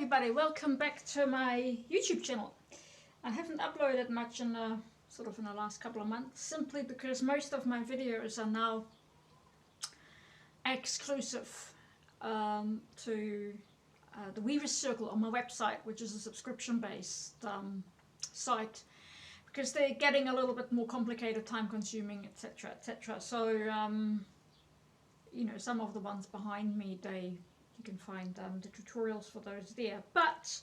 everybody, welcome back to my YouTube channel. I haven't uploaded much in the last couple of months, simply because most of my videos are now exclusive to the Weaver's Circle on my website, which is a subscription-based site, because they're getting a little bit more complicated, time-consuming, etc., etc. So, you know, some of the ones behind me, you can find the tutorials for those there. But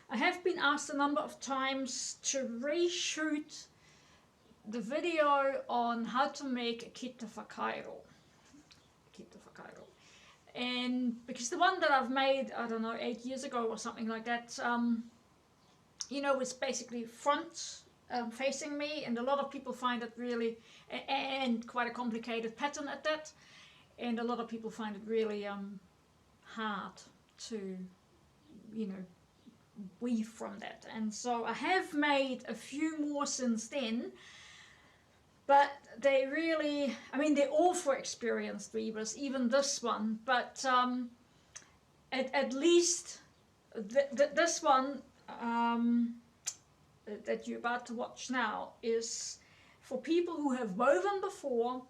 I have been asked a number of times to reshoot the video on how to make a Kete Whakairo. And because the one that I've made, I don't know, 8 years ago or something like that, you know, was basically front facing me, and a lot of people find it really, and quite a complicated pattern at that, and a lot of people find it really hard to, you know, weave from that. And so I have made a few more since then, but they really, I mean, they're all for experienced weavers, even this one, but at least this one that you're about to watch now is for people who have woven before,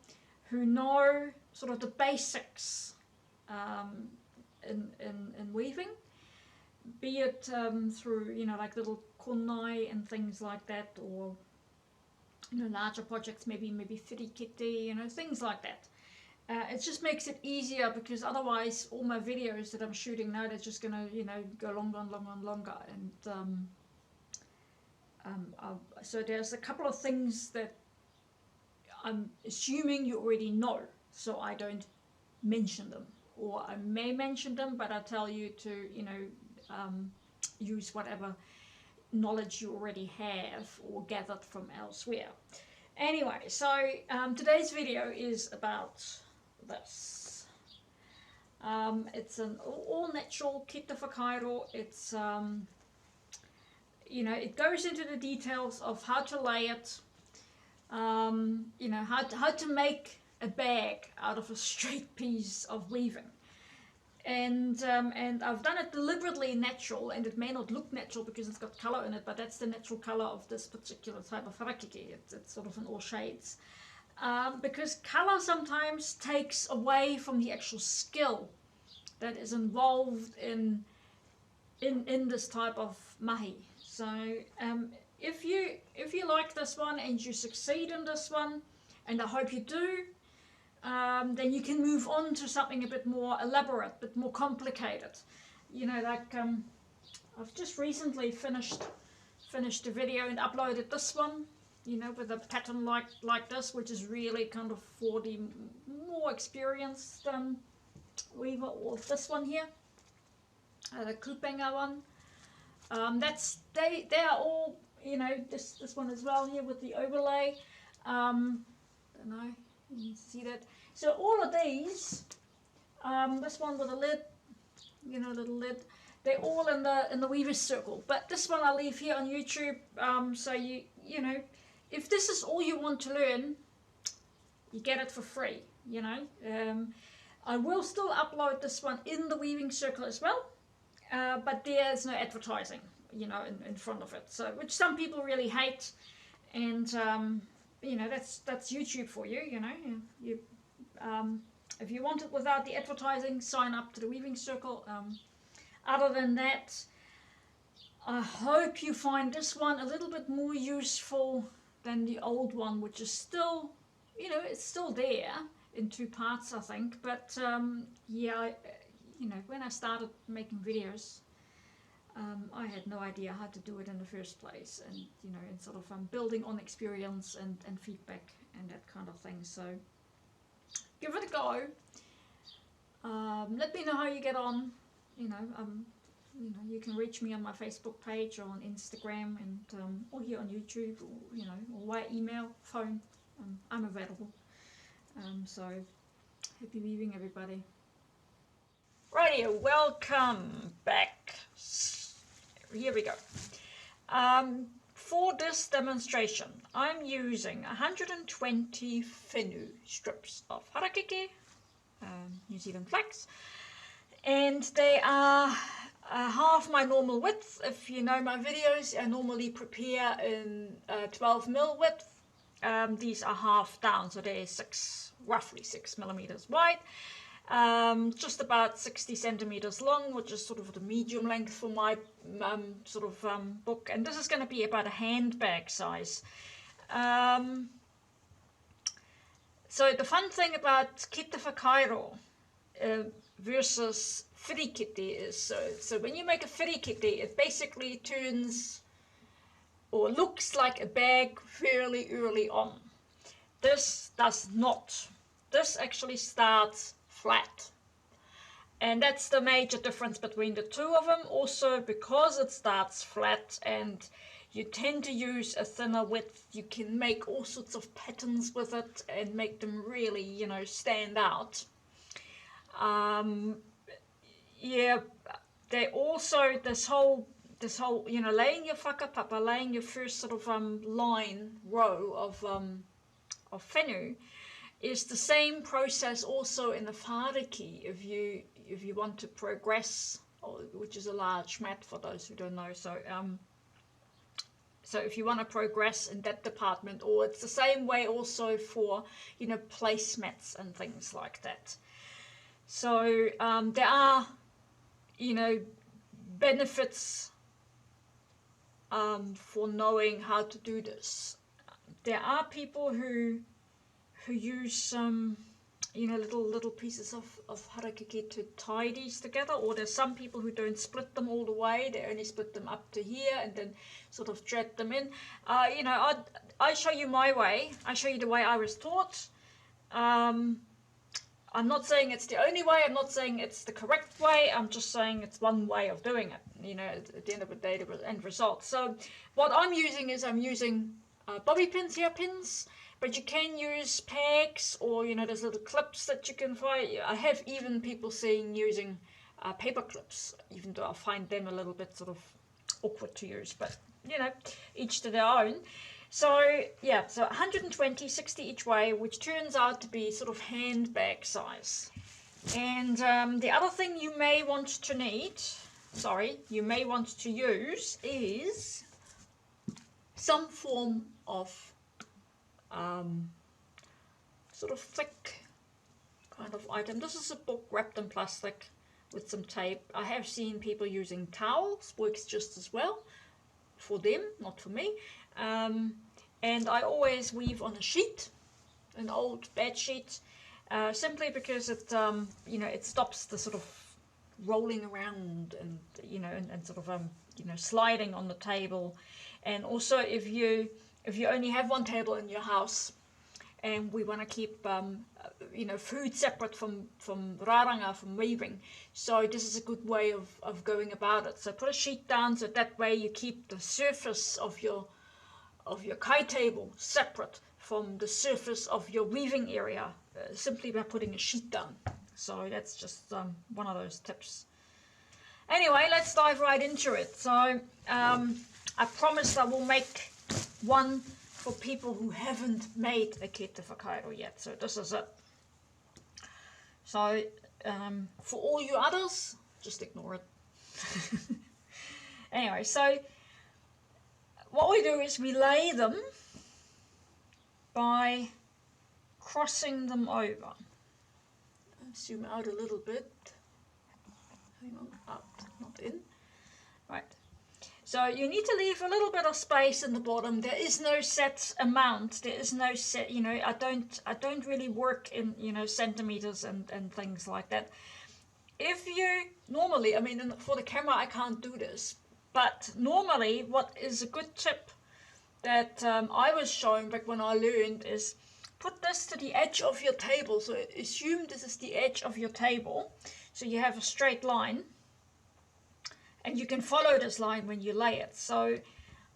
who know sort of the basics in weaving, be it through, you know, like little konai and things like that, or, you know, larger projects, maybe harakiki, you know, things like that. It just makes it easier, because otherwise all my videos that I'm shooting now, they're just gonna, you know, go longer and longer and longer. And so there's a couple of things that I'm assuming you already know, so I don't mention them, or I may mention them, but I tell you to, you know, use whatever knowledge you already have or gathered from elsewhere. Anyway, so today's video is about this. It's an all natural Kete Whakairo. It's you know, it goes into the details of how to lay it, you know, how to make a bag out of a straight piece of weaving. And I've done it deliberately natural, and it may not look natural because it's got color in it, but that's the natural color of this particular type of harakiki. It's sort of in all shades, because color sometimes takes away from the actual skill that is involved in this type of mahi. So if you like this one and you succeed in this one, and I hope you do, then you can move on to something a bit more elaborate, a bit more complicated. You know, like I've just recently finished a video and uploaded this one, you know, with a pattern like this, which is really kind of for the more experienced weaver, or this one here, the Kupenga one. They are all, you know, this one as well here with the overlay. Don't know. You can see that. So all of these, this one with a lid, you know, little lid, they're all in the Weaver's Circle. But this one I'll leave here on YouTube. So you know, if this is all you want to learn, you get it for free. You know, I will still upload this one in the Weaving Circle as well, but there's no advertising, you know, in front of it. So, which some people really hate, and you know, that's YouTube for you. You know, if you want it without the advertising, sign up to the Weaving Circle. Other than that, I hope you find this one a little bit more useful than the old one, which is still, you know, it's still there in 2 parts, I think. But yeah, you know, when I started making videos, I had no idea how to do it in the first place, and, you know, and sort of building on experience and feedback and that kind of thing. So give it a go. Let me know how you get on. You know, you can reach me on my Facebook page, or on Instagram, and or here on YouTube, or, you know, or via email, phone. I'm available. So happy weaving, everybody. Rightio, welcome back. Here we go. For this demonstration, I'm using 120 fenu strips of harakiki, New Zealand flax, and they are half my normal width. If you know my videos, I normally prepare in 12mm width. These are half down, so they're roughly 6mm wide. Just about 60 centimeters long, which is sort of the medium length for my book. And this is going to be about a handbag size. So the fun thing about Kete Whakairo versus harakiki is, so when you make a harakiki, it basically turns or looks like a bag fairly early on. This does not. This actually starts flat. And that's the major difference between the two of them. Also, because it starts flat and you tend to use a thinner width, you can make all sorts of patterns with it and make them really, you know, stand out. Yeah, they also, this whole, you know, laying your whakapapa, laying your first sort of row of fenu, is the same process also in the harakiki if you want to progress, which is a large mat for those who don't know. So if you want to progress in that department, or it's the same way also for, you know, placemats and things like that. So there are, you know, benefits for knowing how to do this. There are people who use you know, little pieces of harakiki to tie these together, or there's some people who don't split them all the way, they only split them up to here and then sort of thread them in. You know, I show you my way. I show you the way I was taught. I'm not saying it's the only way, I'm not saying it's the correct way, I'm just saying it's one way of doing it, you know, at the end of the day, the end result. So what I'm using is I'm using bobby pins, hairpins, but you can use pegs, or, you know, there's little clips that you can find. I have even people saying using paper clips, even though I find them a little bit sort of awkward to use, but, you know, each to their own. So yeah, so 120, 60 each way, which turns out to be sort of handbag size. And the other thing you may want to use is some form of sort of thick kind of item. This is a book wrapped in plastic with some tape. I have seen people using towels, works just as well for them, not for me. And I always weave on a sheet, an old bed sheet, simply because it, you know, it stops the sort of rolling around and, you know, and sort of, you know, sliding on the table. And also if you only have one table in your house and we want to keep, you know, food separate from raranga, from weaving, so this is a good way of going about it. So put a sheet down, so that way you keep the surface of your kai table separate from the surface of your weaving area, simply by putting a sheet down. So that's just one of those tips. Anyway, let's dive right into it. So I promised I will make one for people who haven't made a Kete Whakairo yet. So this is it. So for all you others, just ignore it. Anyway, so what we do is we lay them by crossing them over. Zoom out a little bit. Hang on, out, not in. Right. So you need to leave a little bit of space in the bottom. There is no set amount. There is no set, you know, I don't really work in, you know, centimeters and things like that. If you normally, I mean, for the camera I can't do this, but normally what is a good tip that I was shown back when I learned is put this to the edge of your table. So assume this is the edge of your table. So you have a straight line. And you can follow this line when you lay it. So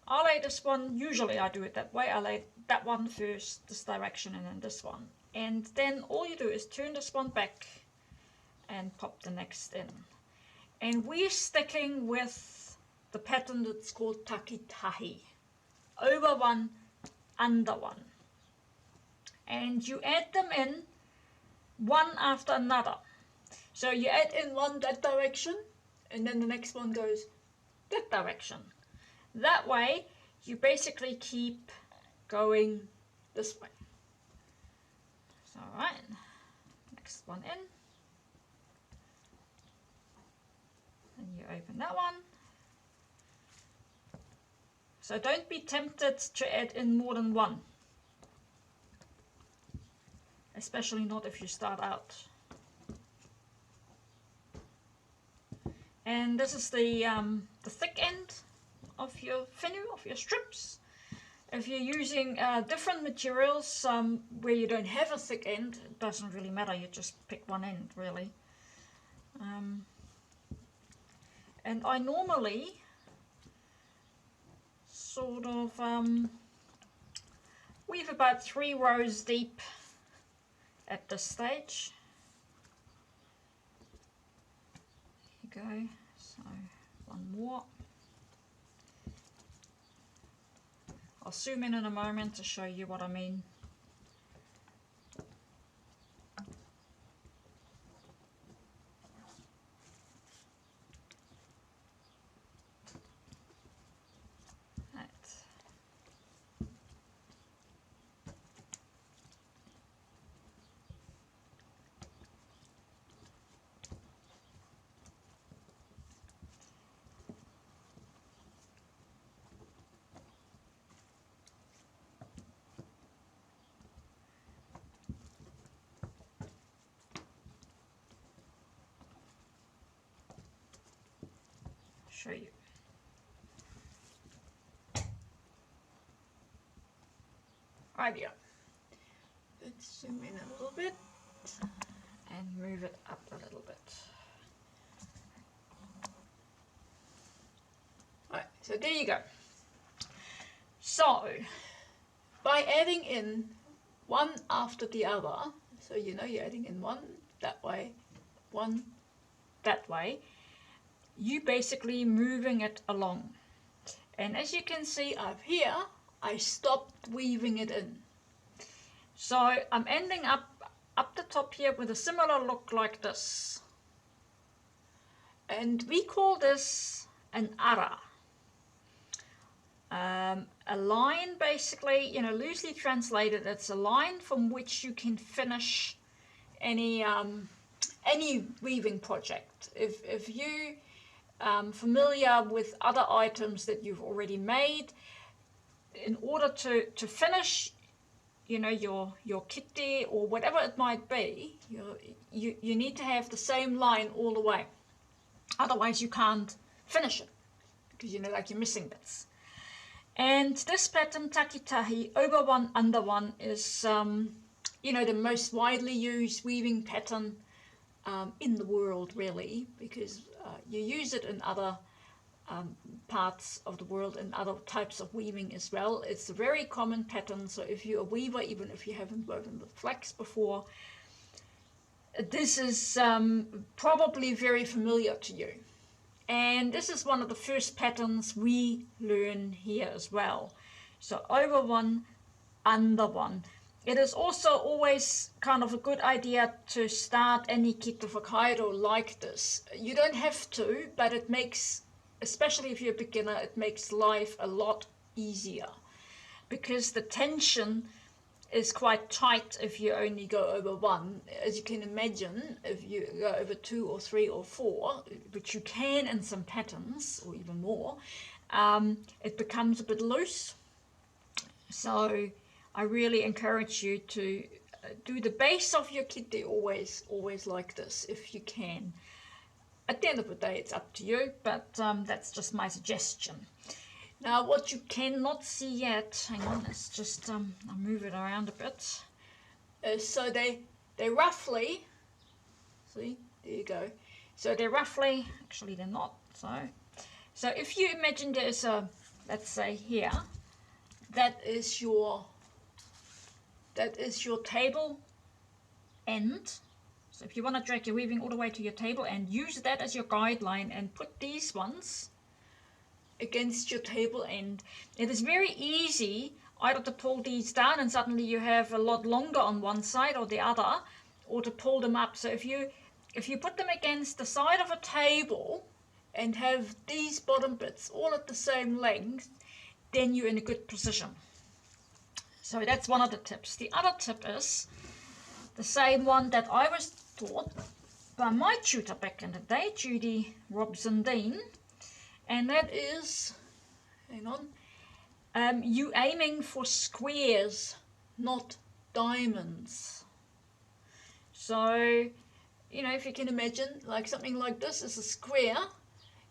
I lay this one, usually I do it that way. I lay that one first, this direction, and then this one. And then all you do is turn this one back and pop the next in. And we're sticking with the pattern that's called takitahi. Over one, under one. And you add them in one after another. So you add in one that direction, and then the next one goes that direction. That way you basically keep going this way. So alright, next one in. And you open that one. So don't be tempted to add in more than one. Especially not if you start out. And this is the thick end of your fenu, of your strips. If you're using different materials where you don't have a thick end, it doesn't really matter, you just pick one end really. And I normally sort of weave about 3 rows deep at this stage. There you go, so one more. I'll zoom in a moment to show you what I mean. Right. Show you. Idea. Let's zoom in a little bit and move it up a little bit. Alright, so there you go. So by adding in one after the other, so you know you're adding in one that way, one that way, you basically moving it along. And as you can see up here, I stopped weaving it in. So I'm ending up the top here with a similar look like this. And we call this an ara. A line, basically, you know, loosely translated, it's a line from which you can finish any weaving project. If you familiar with other items that you've already made, in order to finish, you know, your kete or whatever it might be, you need to have the same line all the way. Otherwise you can't finish it, because you know, like, you're missing bits. And this pattern, takitahi, over one, under one, is you know, the most widely used weaving pattern in the world, really, because you use it in other parts of the world and other types of weaving as well. It's a very common pattern, so if you're a weaver, even if you haven't woven with flax before, this is probably very familiar to you. And this is one of the first patterns we learn here as well. So over one, under one. It is also always kind of a good idea to start any Kete Whakairo like this. You don't have to, but it makes, especially if you're a beginner, it makes life a lot easier, because the tension is quite tight if you only go over one. As you can imagine, if you go over 2 or 3 or 4, which you can in some patterns, or even more, it becomes a bit loose. So I really encourage you to do the base of your kete always like this, if you can. At the end of the day, it's up to you, but that's just my suggestion. Now, what you cannot see yet, hang on, let's just I'll move it around a bit. So they roughly, see, there you go. So they're roughly, actually they're not. So if you imagine there's a, let's say here, that is your table end. So if you want to drag your weaving all the way to your table and use that as your guideline and put these ones against your table end, it is very easy either to pull these down and suddenly you have a lot longer on one side or the other, or to pull them up. So if you put them against the side of a table and have these bottom bits all at the same length, then you're in a good position. So that's one of the tips. The other tip is the same one that I was taught by my tutor back in the day, Judy Robson-Dean, and that is, hang on, you aiming for squares, not diamonds. So, you know, if you can imagine, like something like this is a square.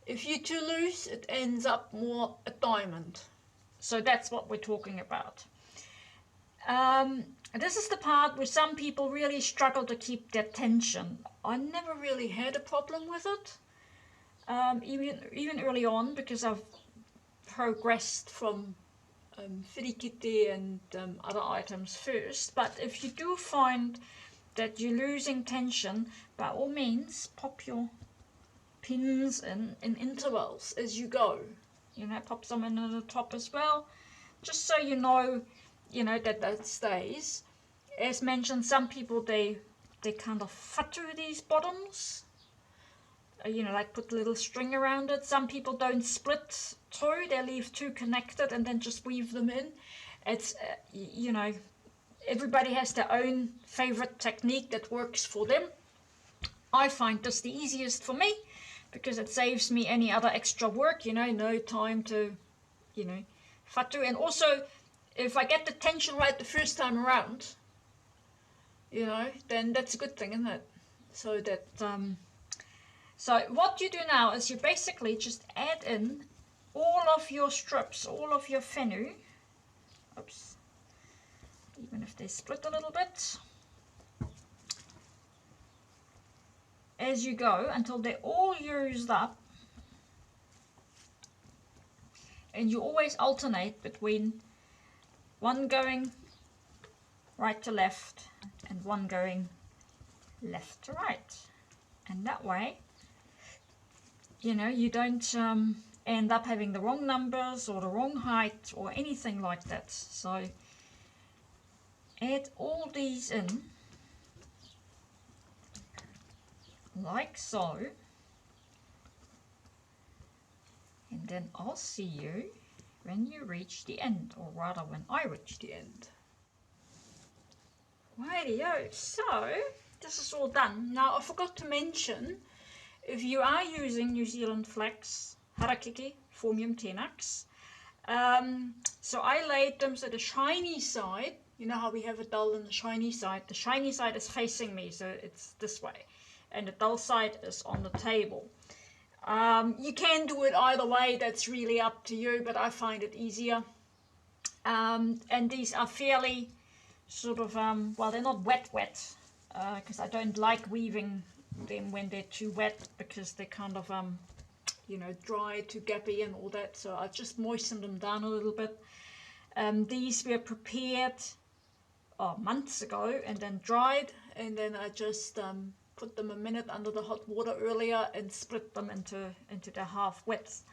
If you're too loose, it ends up more a diamond. So that's what we're talking about. This is the part where some people really struggle to keep their tension. I never really had a problem with it, even early on, because I've progressed from harakiki and other items first. But if you do find that you're losing tension, by all means, pop your pins in intervals as you go. You know, pop some in at the top as well, just so you know that stays. As mentioned, some people they kind of fatu these bottoms, you know, like put a little string around it. Some people don't split two, they leave two connected and then just weave them in. It's you know, everybody has their own favorite technique that works for them. I find this the easiest for me because it saves me any other extra work, you know, no time to, you know, fatu. And also, if I get the tension right the first time around, you know, then that's a good thing, isn't it? So that, so what you do now is you basically just add in all of your strips, all of your fenu, oops, even if they split a little bit, as you go until they're all used up. And you always alternate between one going right to left and one going left to right. And that way, you know, you don't end up having the wrong numbers or the wrong height or anything like that. So add all these in like so, and then I'll see you when you reach the end, or rather when I reach the end. Rightio, so this is all done. Now I forgot to mention, if you are using New Zealand flax, harakiki, Formium tenax, so I laid them so the shiny side, you know how we have a dull and the shiny side is facing me, so it's this way, and the dull side is on the table. You can do it either way, that's really up to you, but I find it easier. And these are fairly sort of, well, they're not wet, because I don't like weaving them when they're too wet, because they kind of, you know, dry to gappy and all that, so I just moisten them down a little bit. These were prepared months ago and then dried, and then I just put them a minute under the hot water earlier and split them into their half width.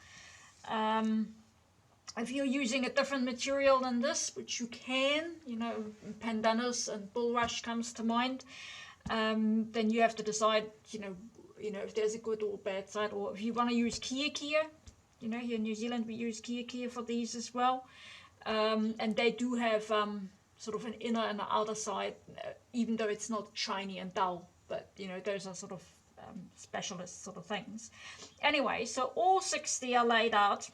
If you're using a different material than this, which you can, you know, pandanus and bulrush comes to mind, then you have to decide, you know, if there's a good or bad side, or if you want to use kia, you know, here in New Zealand we use kia for these as well, and they do have sort of an inner and an outer side, even though it's not shiny and dull, but you know, those are sort of specialist sort of things. Anyway, so all 60 are laid out,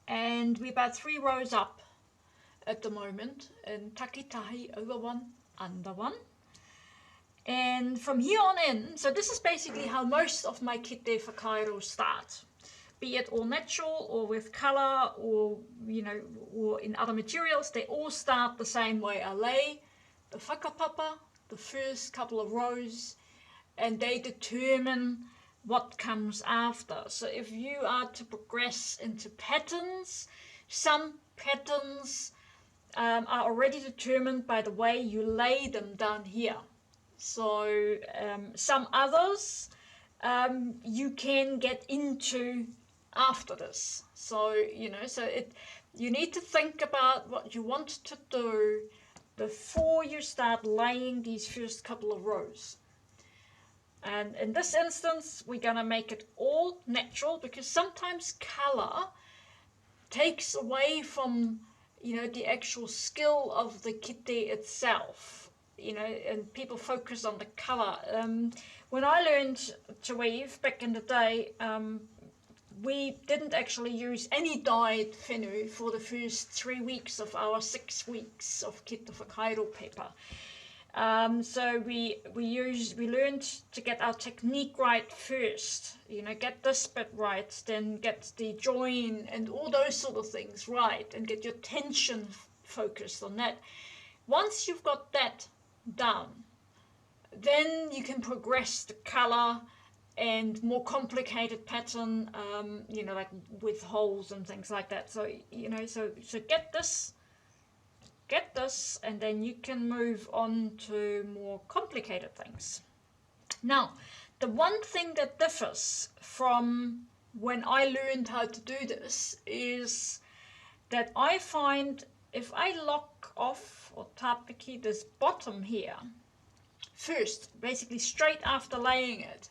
and we're about 3 rows up at the moment, and takitahi over one, under one. And from here on in, so this is basically how most of my Kete Whakairo start, be it all natural or with colour or, you know, or in other materials, they all start the same way. I lay the whakapapa, the first couple of rows, and they determine what comes after. So if you are to progress into patterns, some patterns are already determined by the way you lay them down here. So some others you can get into after this. So, you know, so you need to think about what you want to do before you start laying these first couple of rows. And in this instance, we're going to make it all natural, because sometimes color takes away from, the actual skill of the kite itself, and people focus on the color. When I learned to weave back in the day, we didn't actually use any dyed fenu for the first 3 weeks of our 6 weeks of Kete Whakairo paper. So we learned to get our technique right first, get this bit right, then get the join and all those sort of things right, and get your tension focused on that. Once you've got that done, then you can progress the color and more complicated pattern, like with holes and things like that. So, so get this, and then you can move on to more complicated things. Now, the one thing that differs from when I learned how to do this is that I find if I lock off or tapiki this bottom here first, basically straight after laying it,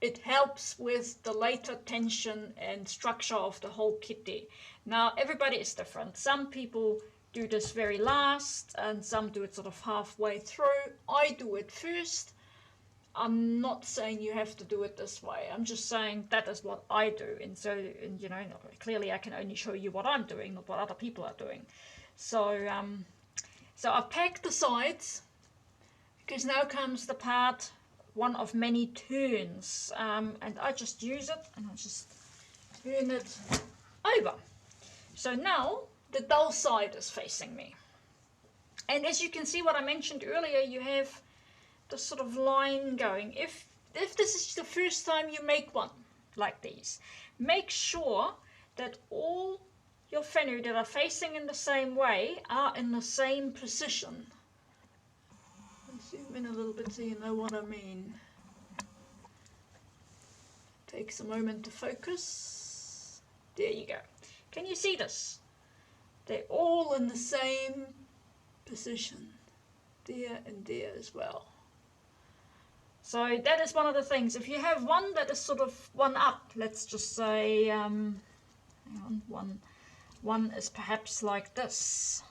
it helps with the later tension and structure of the whole kite. Now, everybody is different. Some people do this very last, and some do it sort of halfway through. I do it first. I'm not saying you have to do it this way. I'm just saying that is what I do. And so, clearly I can only show you what I'm doing, not what other people are doing. So, so I've packed the sides, because now comes the part, one of many turns, and I just use it and I just turn it over. So now the dull side is facing me, and as you can see, what I mentioned earlier, you have this sort of line going. If this is the first time you make one like these, make sure that all your fenu that are facing in the same way are in the same position. Zoom in a little bit so you know what I mean. Takes a moment to focus. There you go. Can you see this? They're all in the same position. There and there as well. So that is one of the things. If you have one that is sort of one up, let's just say, hang on, one is perhaps like this.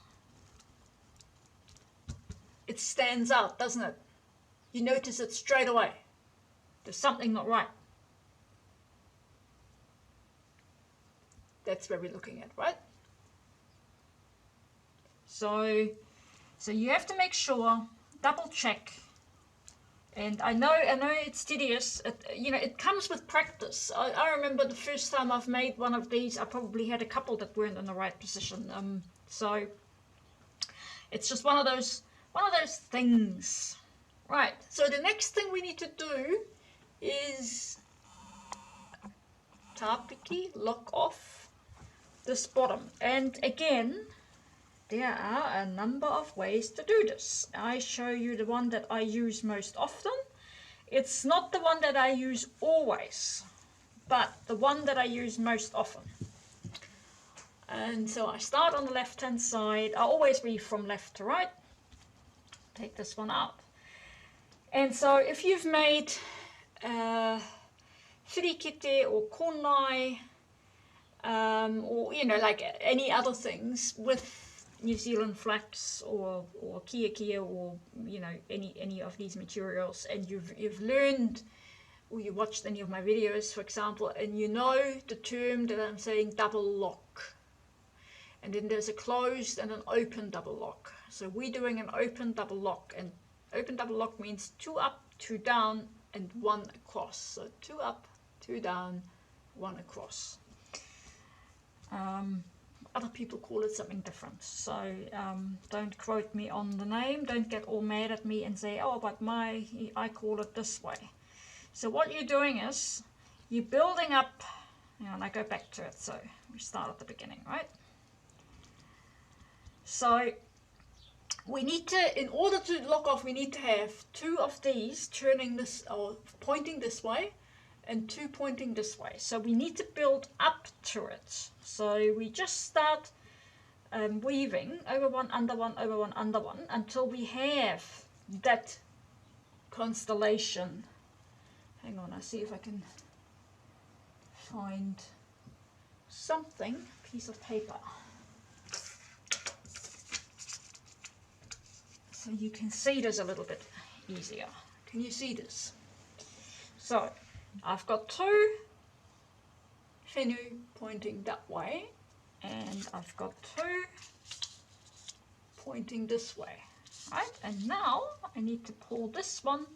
It stands out, doesn't it? You notice it straight away. There's something not right. That's where we're looking at, right? So you have to make sure, double check. And I know it's tedious. It comes with practice. I remember the first time I've made one of these, I probably had a couple that weren't in the right position. So it's just one of those things. Right. So the next thing we need to do is tapiki, lock off this bottom. And again, there are a number of ways to do this. I show you the one that I use most often. It's not the one that I use always, but the one that I use most often. And so I start on the left hand side. I always weave from left to right. Take this one out. And so if you've made whirikite or konai, or like any other things with New Zealand flax or kia or any of these materials, and you've learned, or you watched any of my videos, for example, and you know the term that I'm saying, double lock. And then there's a closed and an open double lock. So we're doing an open double lock, and open double lock means 2 up, 2 down, and 1 across. So 2 up, 2 down, 1 across. Other people call it something different. So don't quote me on the name. Don't get all mad at me and say, oh, but I call it this way. So what you're doing is you're building up, and I go back to it. So we start at the beginning, right? So we need to, in order to lock off, we need to have 2 of these turning this or pointing this way, and 2 pointing this way. So we need to build up to it. So we just start weaving over one, under one, over one, under one, until we have that constellation hang on, I see if I can find something, piece of paper, so you can see this a little bit easier. Can you see this? So I've got two fenu pointing that way, and I've got two pointing this way, right? And now I need to pull this one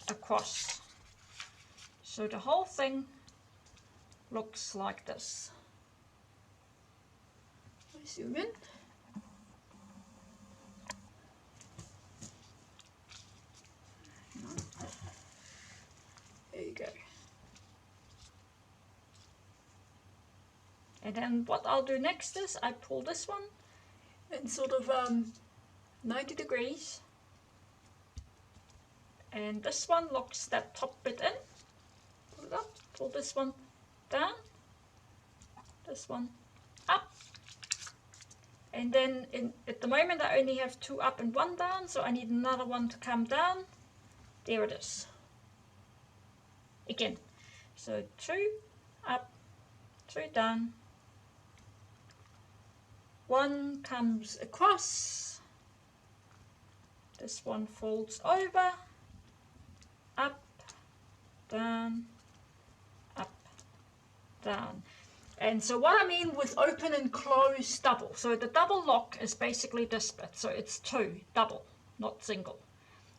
across. So the whole thing looks like this. I zoom in. There you go. And then what I'll do next is I pull this one and sort of 90 degrees, and this one locks that top bit in. Pull it up, pull this one down, this one up, and then at the moment I only have two up and one down, so I need another one to come down. There it is. Again, so two up, two down, one comes across, this one folds over, up, down, up, down. And so what I mean with open and close double, so the double lock is basically this bit, so it's two, double, not single.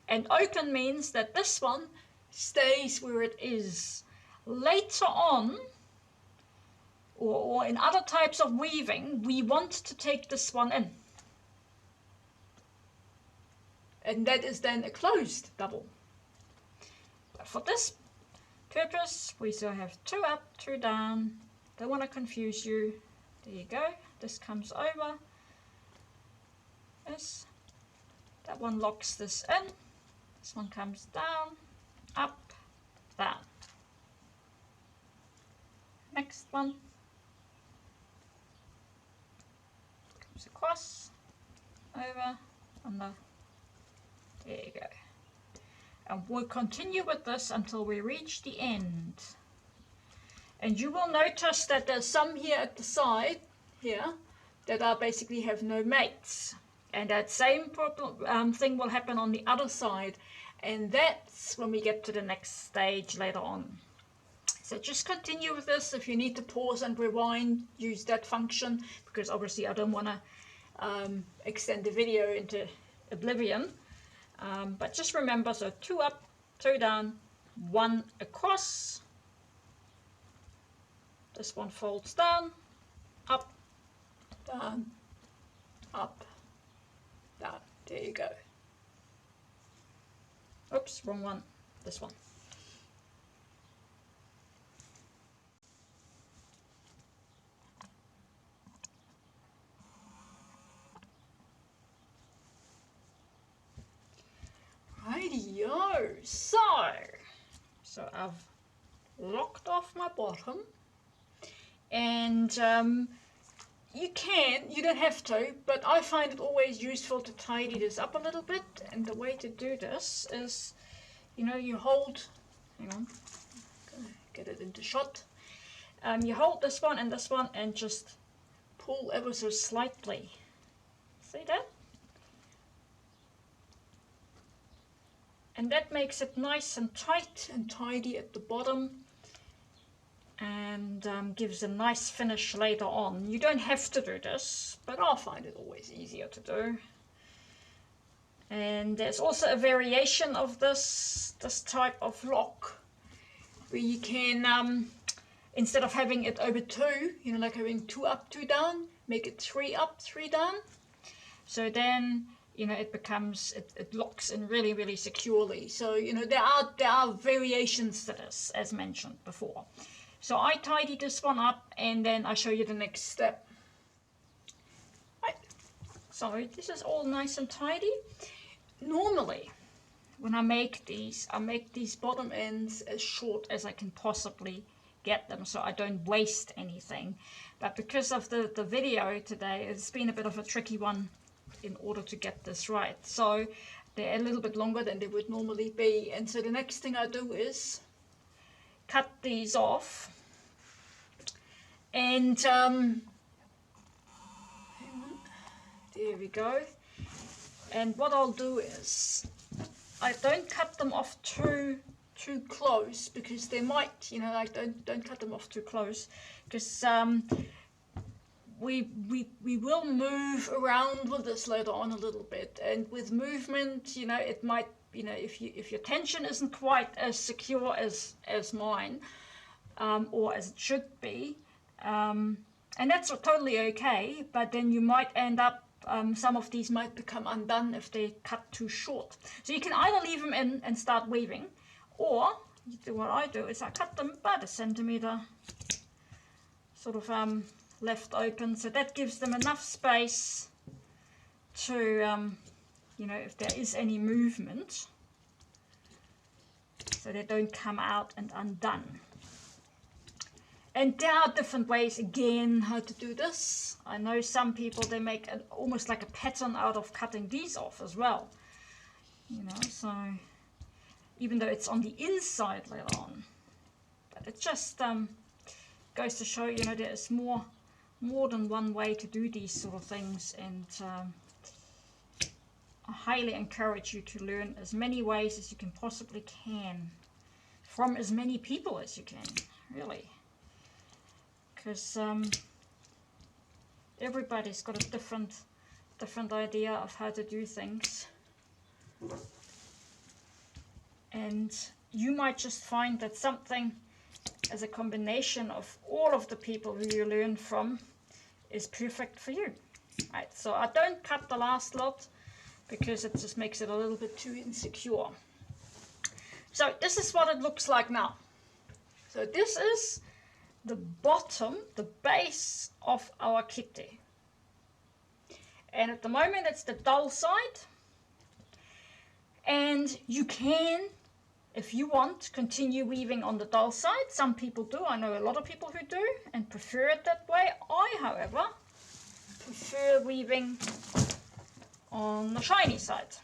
And open means that this one stays where it is. Later on, or in other types of weaving, we want to take this one in. And that is then a closed double. But for this purpose, we still have two up, two down. Don't want to confuse you. There you go. This comes over. This. That one locks this in. This one comes down, up, down. Next one comes across, over, under. There you go. And we'll continue with this until we reach the end. And you will notice that there's some here at the side, here, that are basically have no mates. And that same thing will happen on the other side. And that's when we get to the next stage later on. So just continue with this. If you need to pause and rewind, use that function, because obviously I don't want to extend the video into oblivion. But just remember, so two up, two down, one across. This one folds down, up, down, up, down. There you go. Oops, wrong one. This one. Rightio. So I've locked off my bottom, and you don't have to, but I find it always useful to tidy this up a little bit. And the way to do this is, you hold, hang on, get it into shot. You hold this one and just pull ever so slightly. See that? And that makes it nice and tight and tidy at the bottom, and gives a nice finish later on. You don't have to do this, but I find it always easier to do. And there's also a variation of this type of lock, where you can, instead of having it over two, like having two up, two down, make it three up, three down. So then, it becomes, it locks in really, really securely. So, there are variations to this, as mentioned before. So I tidy this one up, and then I show you the next step. Right. So this is all nice and tidy. Normally, when I make these bottom ends as short as I can possibly get them, so I don't waste anything. But because of the video today, it's been a bit of a tricky one in order to get this right. So they're a little bit longer than they would normally be. And so the next thing I do is cut these off. And there we go. And what I'll do is, I don't cut them off too close, because they might, you know, like don't cut them off too close, because we will move around with this later on a little bit, and with movement, you know, it might, you know, if your tension isn't quite as secure as mine, or as it should be, and that's totally okay, but then you might end up, some of these might become undone if they cut too short. So you can either leave them in and start weaving, or what I do is I cut them about 1 centimeter, sort of left open, so that gives them enough space to, you know, if there is any movement, so they don't come out and undone. And there are different ways, again, how to do this. I know some people, they make almost like a pattern out of cutting these off as well. You know, so even though it's on the inside later on. But it just goes to show, you know, there is more than one way to do these sort of things. And I highly encourage you to learn as many ways as you can possibly can from as many people as you can, really. Because everybody's got a different idea of how to do things, and you might just find that something as a combination of all of the people who you learn from is perfect for you. Right, so I don't cut the last lot because it just makes it a little bit too insecure. So this is what it looks like now. So this is the bottom, the base of our kete. And at the moment it's the dull side. And you can, if you want, continue weaving on the dull side. Some people do. I know a lot of people who do and prefer it that way. I, however, prefer weaving on the shiny side.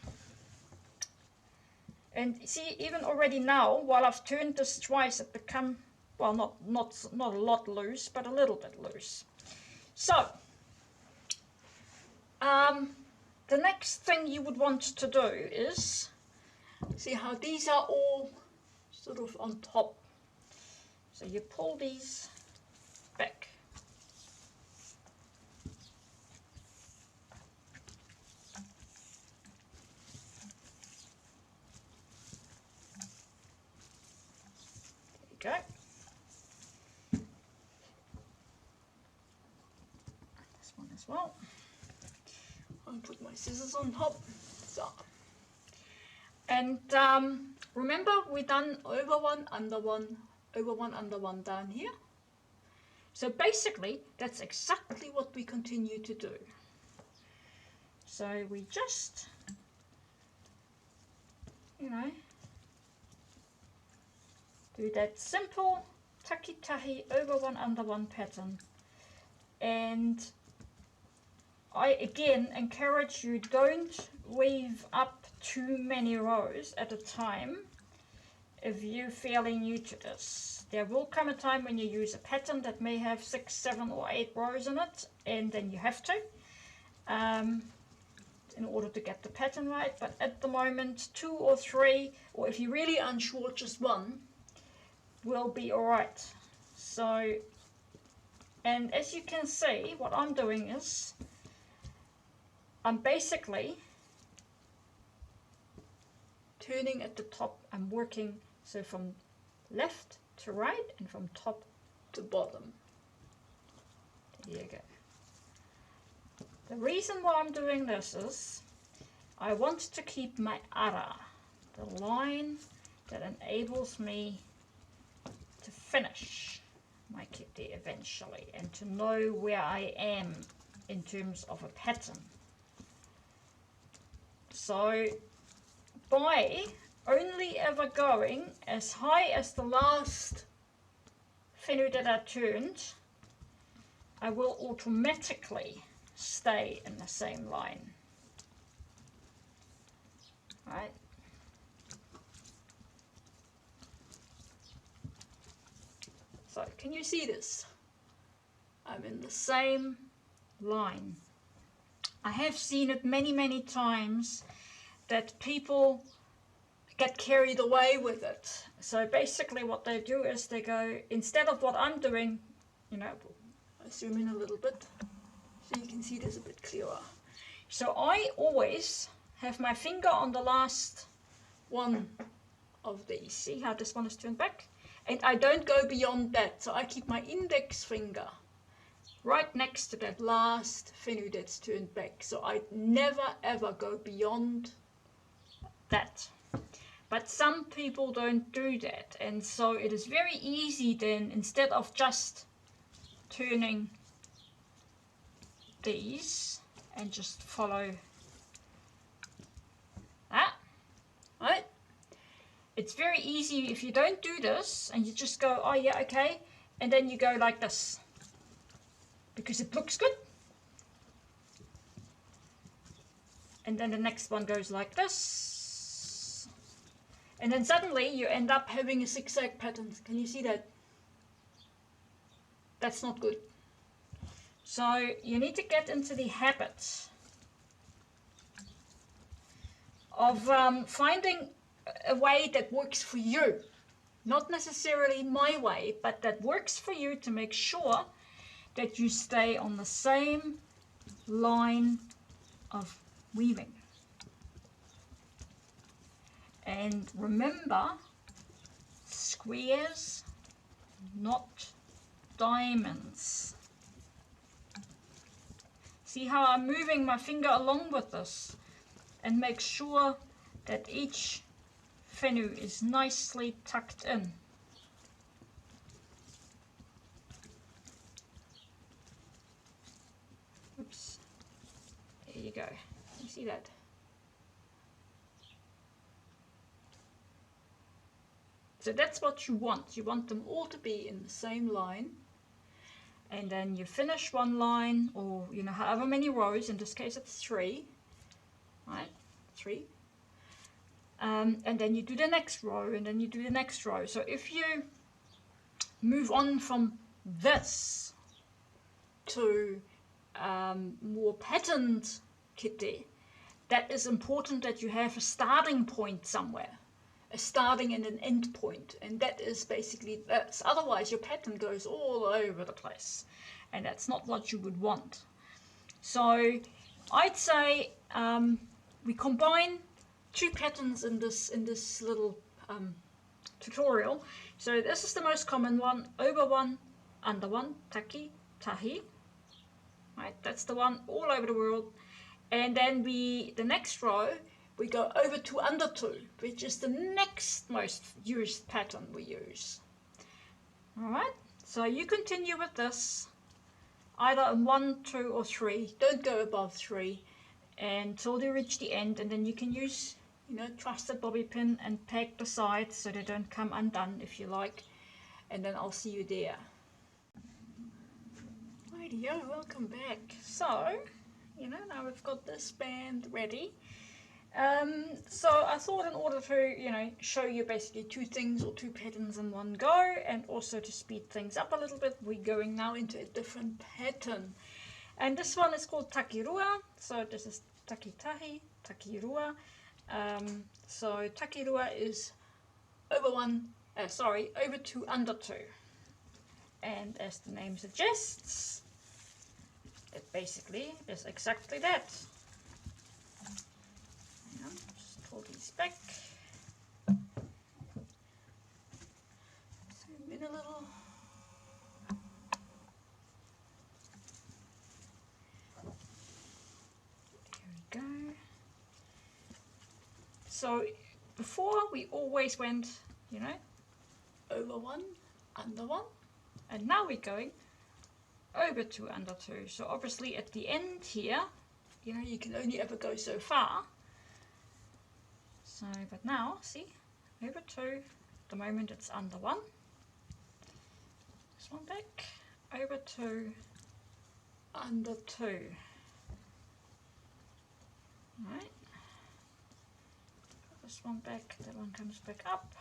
And see, even already now, while I've turned this twice, it become, well, not a lot loose, but a little bit loose. So, the next thing you would want to do is, see how these are all sort of on top. So you pull these back. There you go. This one as well. I'll put my scissors on top. So. And remember, we done over one, under one, over one, under one down here. So basically, that's exactly what we continue to do. So we just, you know, do that simple taki-tahi over one, under one pattern. And I again encourage you, don't weave up too many rows at a time if you're fairly new to this. There will come a time when you use a pattern that may have 6, 7 or 8 rows in it, and then you have to in order to get the pattern right. But at the moment 2 or 3, or if you're really unsure, just 1 will be alright. So, and as you can see, what I'm doing is I'm basically turning at the top. I'm working so from left to right and from top to bottom. There you go. The reason why I'm doing this is I want to keep my ara, the line that enables me to finish my kete eventually, and to know where I am in terms of a pattern. So by only ever going as high as the last fenu that I turned, I will automatically stay in the same line. Right? So can you see this? I'm in the same line. I have seen it many times that people get carried away with it. So basically what they do is they go, instead of what I'm doing, you know, I'll zoom in a little bit so you can see this a bit clearer. So I always have my finger on the last one of these. See how this one is turned back? And I don't go beyond that. So I keep my index finger right next to that last fenu that's turned back. So I never ever go beyond that. But some people don't do that, and so it is very easy then, instead of just turning these and just follow that, right? It's very easy if you don't do this and you just go, oh yeah, okay, and then you go like this because it looks good. And then the next one goes like this. And then suddenly you end up having a zigzag pattern. Can you see that? That's not good. So you need to get into the habit of finding a way that works for you. Not necessarily my way, but that works for you, to make sure that you stay on the same line of weaving. And remember, squares, not diamonds. See how I'm moving my finger along with this, and make sure that each fenu is nicely tucked in. Oops. There you go. You see that? So that's what you want. You want them all to be in the same line. And then you finish one line, or you know, however many rows. In this case it's 3. Right? 3. And then you do the next row, and then you do the next row. So if you move on from this to more patterned kete, that is important that you have a starting point somewhere. A starting and an end point, and that is basically this. Otherwise your pattern goes all over the place, and that's not what you would want. So I'd say we combine 2 patterns in this little tutorial. So this is the most common one: over one, under one, taki, tahi. Right, that's the one all over the world. And then the next row, we go over 2, under 2, which is the next most used pattern we use. Alright, so you continue with this, either in 1, 2 or 3. Don't go above 3 until you reach the end, and then you can use, you know, trusted bobby pin and peg the sides so they don't come undone if you like. And then I'll see you there. Rightio, welcome back. So, you know, now we've got this band ready. So I thought, in order to, you know, show you basically 2 things or 2 patterns in one go, and also to speed things up a little bit, we're going now into a different pattern. And this one is called takirua. So this is takitahi, takirua. So takirua is over 2, under 2. And as the name suggests, it basically is exactly that. Just pull these back. Zoom in a little. There we go. So before we always went, you know, over 1, under 1, and now we're going over 2, under 2. So obviously at the end here, you know, you can only ever go so far. So, but now, see, over 2, at the moment it's under 1. This one back, over 2, under 2. Right. Put this one back, that one comes back up.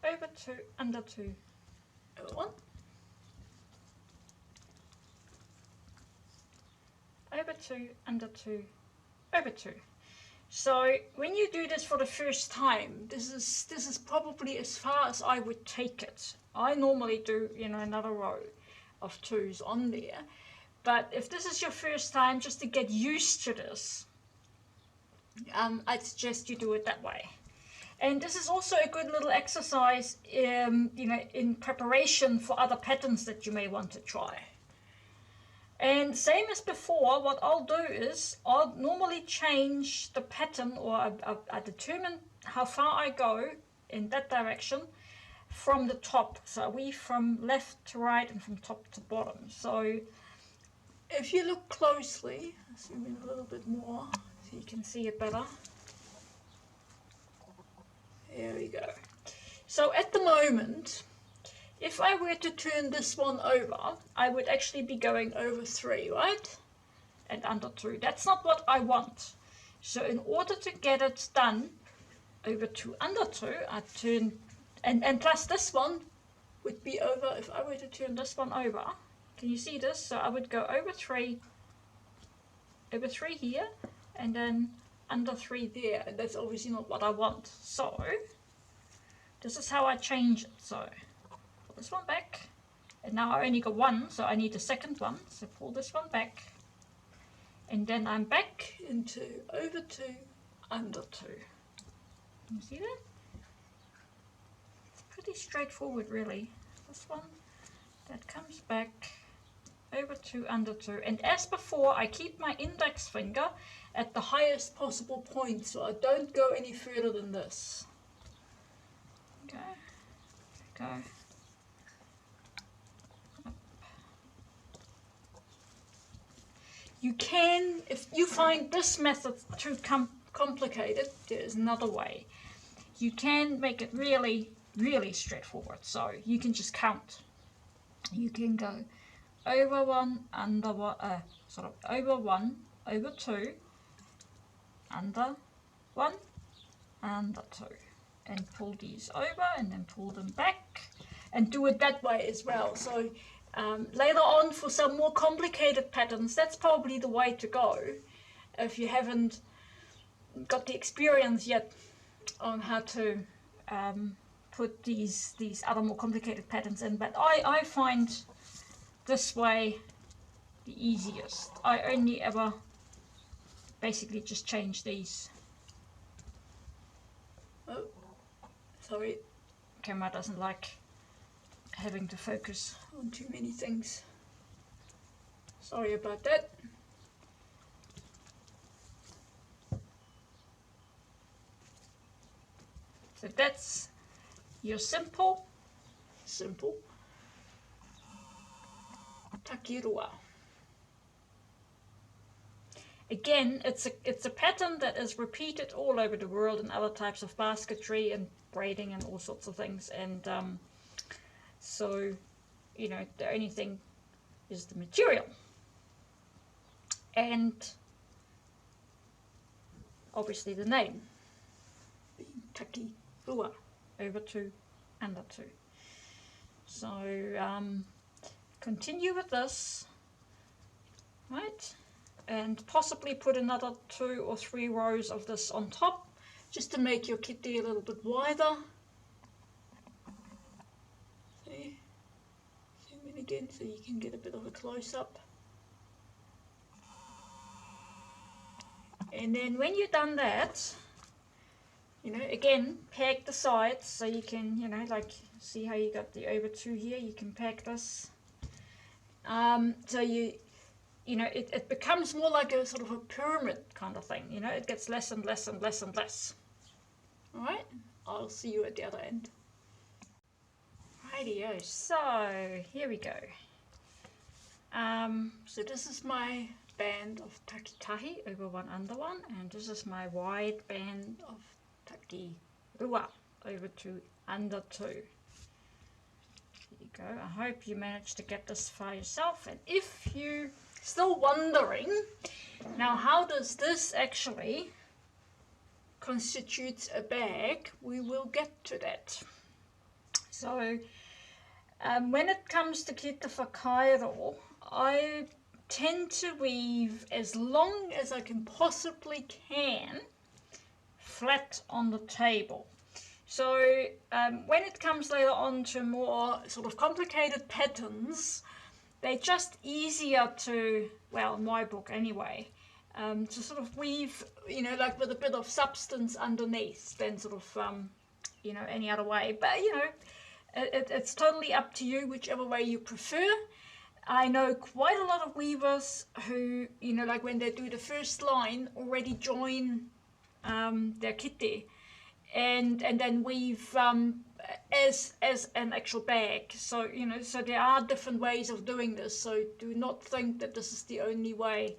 Over 2, under 2. over 1, over 2, under 2, over 2. So when you do this for the first time, this is probably as far as I would take it. I normally do, you know, another row of 2s on there. But if this is your first time, just to get used to this, I'd suggest you do it that way. And this is also a good little exercise, you know, in preparation for other patterns that you may want to try. And same as before, what I'll do is I'll normally change the pattern, or I determine how far I go in that direction from the top. So we from left to right and from top to bottom. So if you look closely, zoom in a little bit more so you can see it better. There we go. So at the moment, if I were to turn this one over, I would actually be going over 3, right? And under 2. That's not what I want. So in order to get it done over 2, under 2, I turn, and plus this one would be over, if I were to turn this one over, can you see this? So I would go over 3 here, and then under 3 there, and that's obviously not what I want. So this is how I change it. So pull this one back, and now I only got 1, so I need a second one. So pull this one back, and then I'm back into over 2, under 2. Can you see that? It's pretty straightforward, really. This one that comes back, over 2, under 2, and as before, I keep my index finger at the highest possible point, so I don't go any further than this. Okay, go. Up. You can, if you find this method too complicated, there is another way. You can make it really, really straightforward. So you can just count. You can go over 1, under 1, over 1, over 2, under 1, under 2, and pull these over and then pull them back, and do it that way as well. So later on, for some more complicated patterns, that's probably the way to go if you haven't got the experience yet on how to put these other more complicated patterns in. But I find this way the easiest. I only ever basically just change these. Oh, sorry, camera doesn't like having to focus on too many things. Sorry about that. So that's your simple takirua. Again, it's a pattern that is repeated all over the world in other types of basketry and braiding and all sorts of things. And so, you know, the only thing is the material. And obviously the name, being takirua, over 2, under 2. So continue with this, right? And possibly put another 2 or 3 rows of this on top, just to make your kete a little bit wider. See? Zoom in again so you can get a bit of a close-up. And then when you've done that, you know, again, peg the sides so you can, you know, like, see how you got the over 2 here, you can peg this. So you know, it becomes more like a sort of a pyramid kind of thing, you know, it gets less and less and less and less. Alright, I'll see you at the other end. Rightio, so here we go. So this is my band of takitahi, over 1, under 1, and this is my wide band of takirua, over 2, under 2. There you go. I hope you managed to get this far yourself, and if you still wondering, now how does this actually constitute a bag, we will get to that. So When it comes to Kete Whakairo, I tend to weave as long as I can possibly can flat on the table. So when it comes later on to more sort of complicated patterns, they're just easier to, well, in my book anyway, to sort of weave, you know, like with a bit of substance underneath than sort of, you know, any other way. But, you know, it's totally up to you, whichever way you prefer. I know quite a lot of weavers who, you know, like when they do the first line, already join their kete and then weave as an actual bag. So, you know, so there are different ways of doing this. So do not think that this is the only way.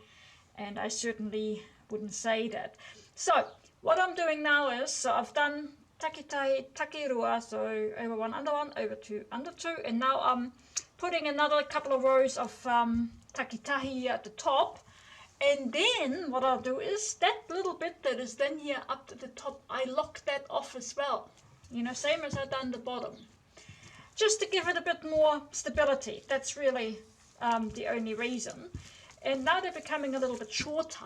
And I certainly wouldn't say that. So what I'm doing now is, so I've done takitahi, takirua, so over one, over two, under two, and now I'm putting another couple of rows of takitahi at the top. And then what I'll do is that little bit that is then here up to the top, I lock that off as well. You know, same as I've done the bottom. Just to give it a bit more stability. That's really the only reason. And now they're becoming a little bit shorter.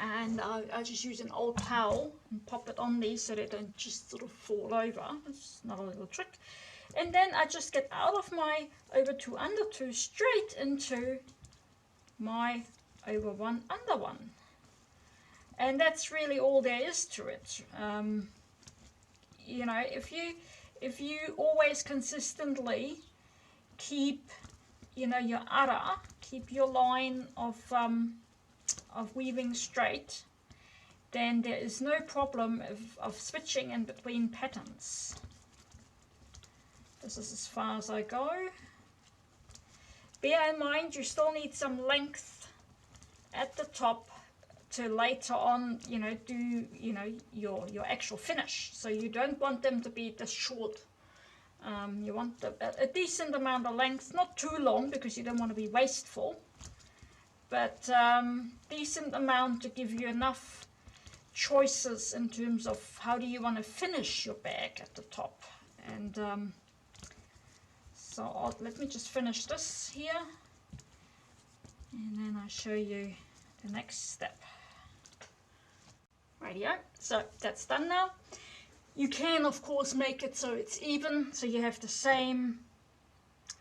And I just use an old towel and pop it on these so they don't just sort of fall over. It's another little trick. And then I just get out of my over two, under two, straight into my over one, under one. And that's really all there is to it. You know, if you always consistently keep, you know, your ara, keep your line of weaving straight, then there is no problem of switching in between patterns. This is as far as I go. Bear in mind you still need some length at the top to later on, you know, do, you know, your actual finish. So you don't want them to be this short. You want a decent amount of length, not too long because you don't want to be wasteful, but decent amount to give you enough choices in terms of how do you want to finish your bag at the top. And so let me just finish this here, and then I'll show you the next step. Rightio, so that's done now. You can of course make it so it's even, so you have the same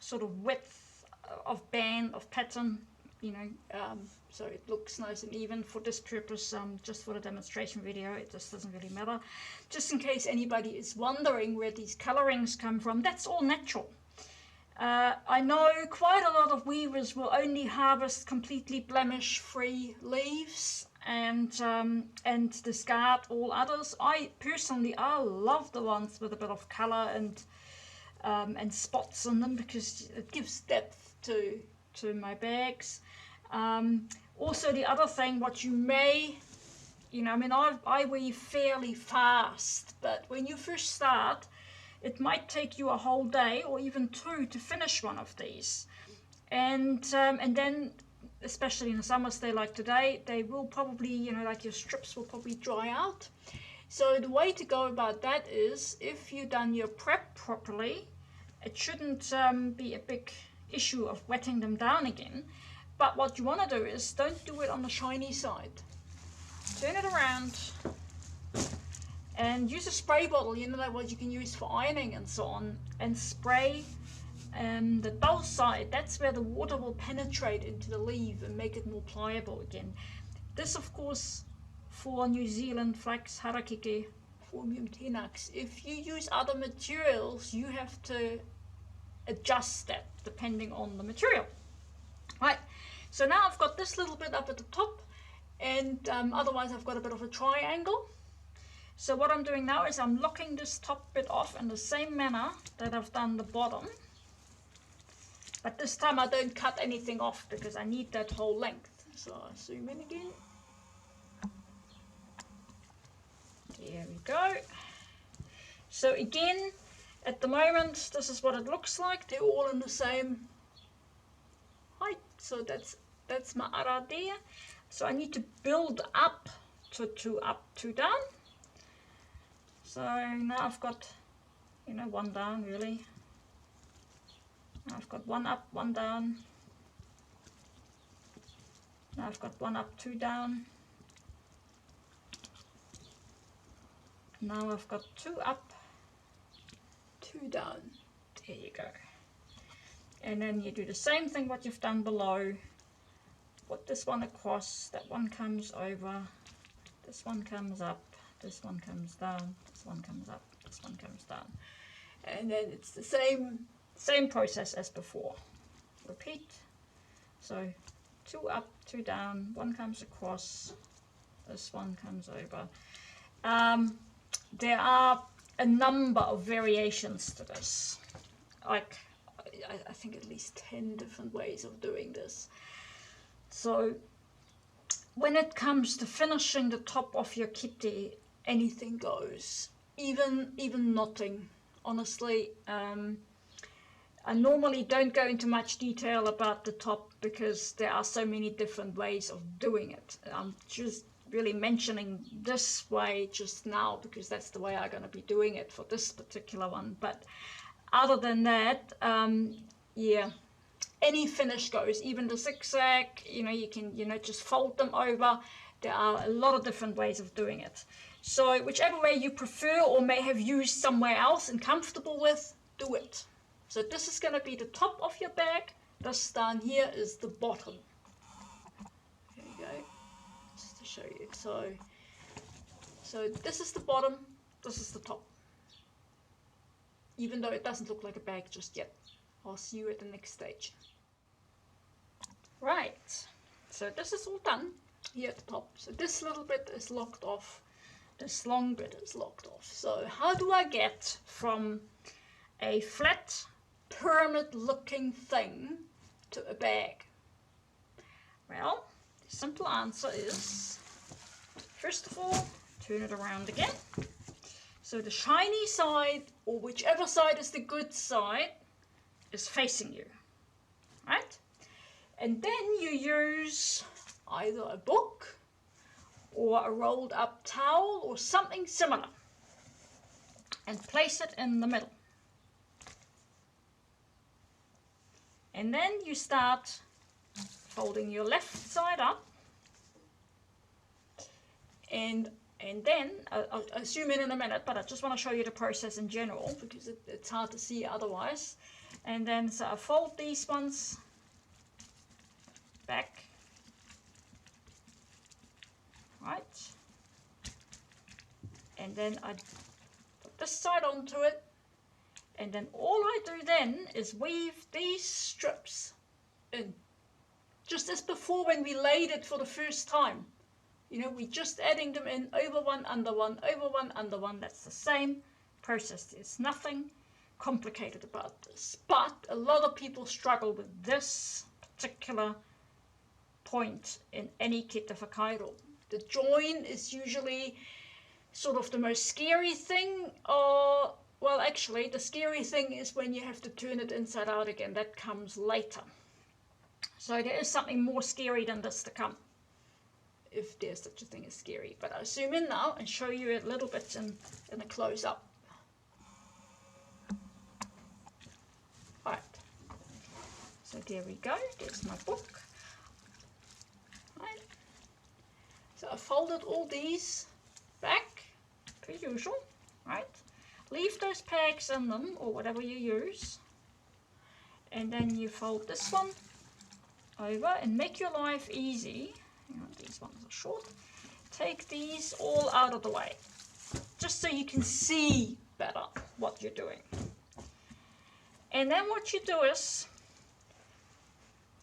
sort of width of band of pattern, you know, so it looks nice and even. For this purpose, just for the demonstration video, it just doesn't really matter. Just in case anybody is wondering where these colorings come from, that's all natural. I know quite a lot of weavers will only harvest completely blemish-free leaves and discard all others. I personally, I love the ones with a bit of color and spots on them because it gives depth to my bags. Also, the other thing, what you may, you know, I mean, I weave fairly fast, but when you first start, it might take you a whole day or even two to finish one of these. And then, especially in the summers day like today, they will probably, you know, like your strips will probably dry out. So the way to go about that is, if you've done your prep properly, it shouldn't be a big issue of wetting them down again. But what you want to do is, don't do it on the shiny side. Turn it around. And use a spray bottle, you know, like what you can use for ironing and so on, and spray the dull side. That's where the water will penetrate into the leaf and make it more pliable again. This, of course, for New Zealand flax harakiki formium tenax. If you use other materials, you have to adjust that depending on the material. Right, so now I've got this little bit up at the top, and otherwise I've got a bit of a triangle. So what I'm doing now is I'm locking this top bit off in the same manner that I've done the bottom. But this time I don't cut anything off because I need that whole length. So I'll zoom in again. There we go. So again, at the moment, this is what it looks like. They're all in the same height. So that's my ara there. So I need to build up to two up, two down. So now I've got, you know, one down really. I've got one up, one down. Now I've got one up, two down. Now I've got two up, two down. There you go. And then you do the same thing what you've done below. Put this one across, that one comes over, this one comes up, this one comes down, this one comes up, this one comes down. And then it's the same process as before. Repeat. So two up, two down, one comes across, this one comes over. There are a number of variations to this. Like, I think at least 10 different ways of doing this. So when it comes to finishing the top of your kete, anything goes. Even knotting. Honestly, I normally don't go into much detail about the top because there are so many different ways of doing it. I'm just really mentioning this way just now because that's the way I'm going to be doing it for this particular one. But other than that, yeah, any finish goes. Even the zigzag, you can, just fold them over. There are a lot of different ways of doing it. So whichever way you prefer or may have used somewhere else and comfortable with, do it. So this is going to be the top of your bag. This down here is the bottom. There you go. Just to show you. So this is the bottom, this is the top. Even though it doesn't look like a bag just yet. I'll see you at the next stage. Right, so this is all done here at the top. So this little bit is locked off. This long bit is locked off. So how do I get from a flat pyramid looking thing to a bag? Well, the simple answer is, first of all, turn it around again. So the shiny side, or whichever side is the good side, is facing you, right? And then you use either a book or a rolled up towel or something similar and place it in the middle. And then you start folding your left side up, and then I'll zoom in a minute, but I just want to show you the process in general because it's hard to see otherwise. And then so I fold these ones back, right, and then I put this side onto it, and then all I do then is weave these strips in, just as before when we laid it for the first time. We're just adding them in, over one, under one, over one, under one. That's the same process. There's nothing complicated about this. But a lot of people struggle with this particular point in any Kete Whakairo. The join is usually sort of the most scary thing, or, well, actually, the scary thing is when you have to turn it inside out again. That comes later. So there is something more scary than this to come, if there's such a thing as scary. But I'll zoom in now and show you a little bit in a close-up. Right, so there we go, there's my book. Right. So I folded all these back, per usual, right? Leave those pegs in them, or whatever you use. And then you fold this one over and make your life easy. These ones are short. Take these all out of the way, just so you can see better what you're doing. And then what you do is,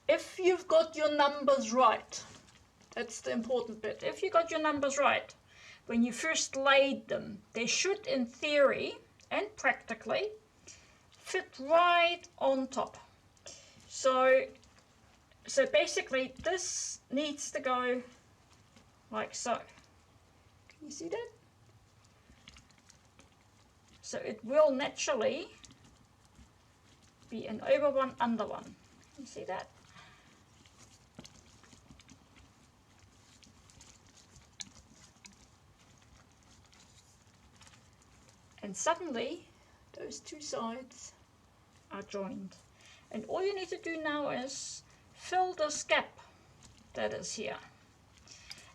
if you've got your numbers right, that's the important bit. If you got your numbers right, when you first laid them, they should, in theory and practically, fit right on top. So basically, this needs to go like so. Can you see that? So it will naturally be an over one, under one. You see that? And suddenly, those two sides are joined. And all you need to do now is fill this gap that is here.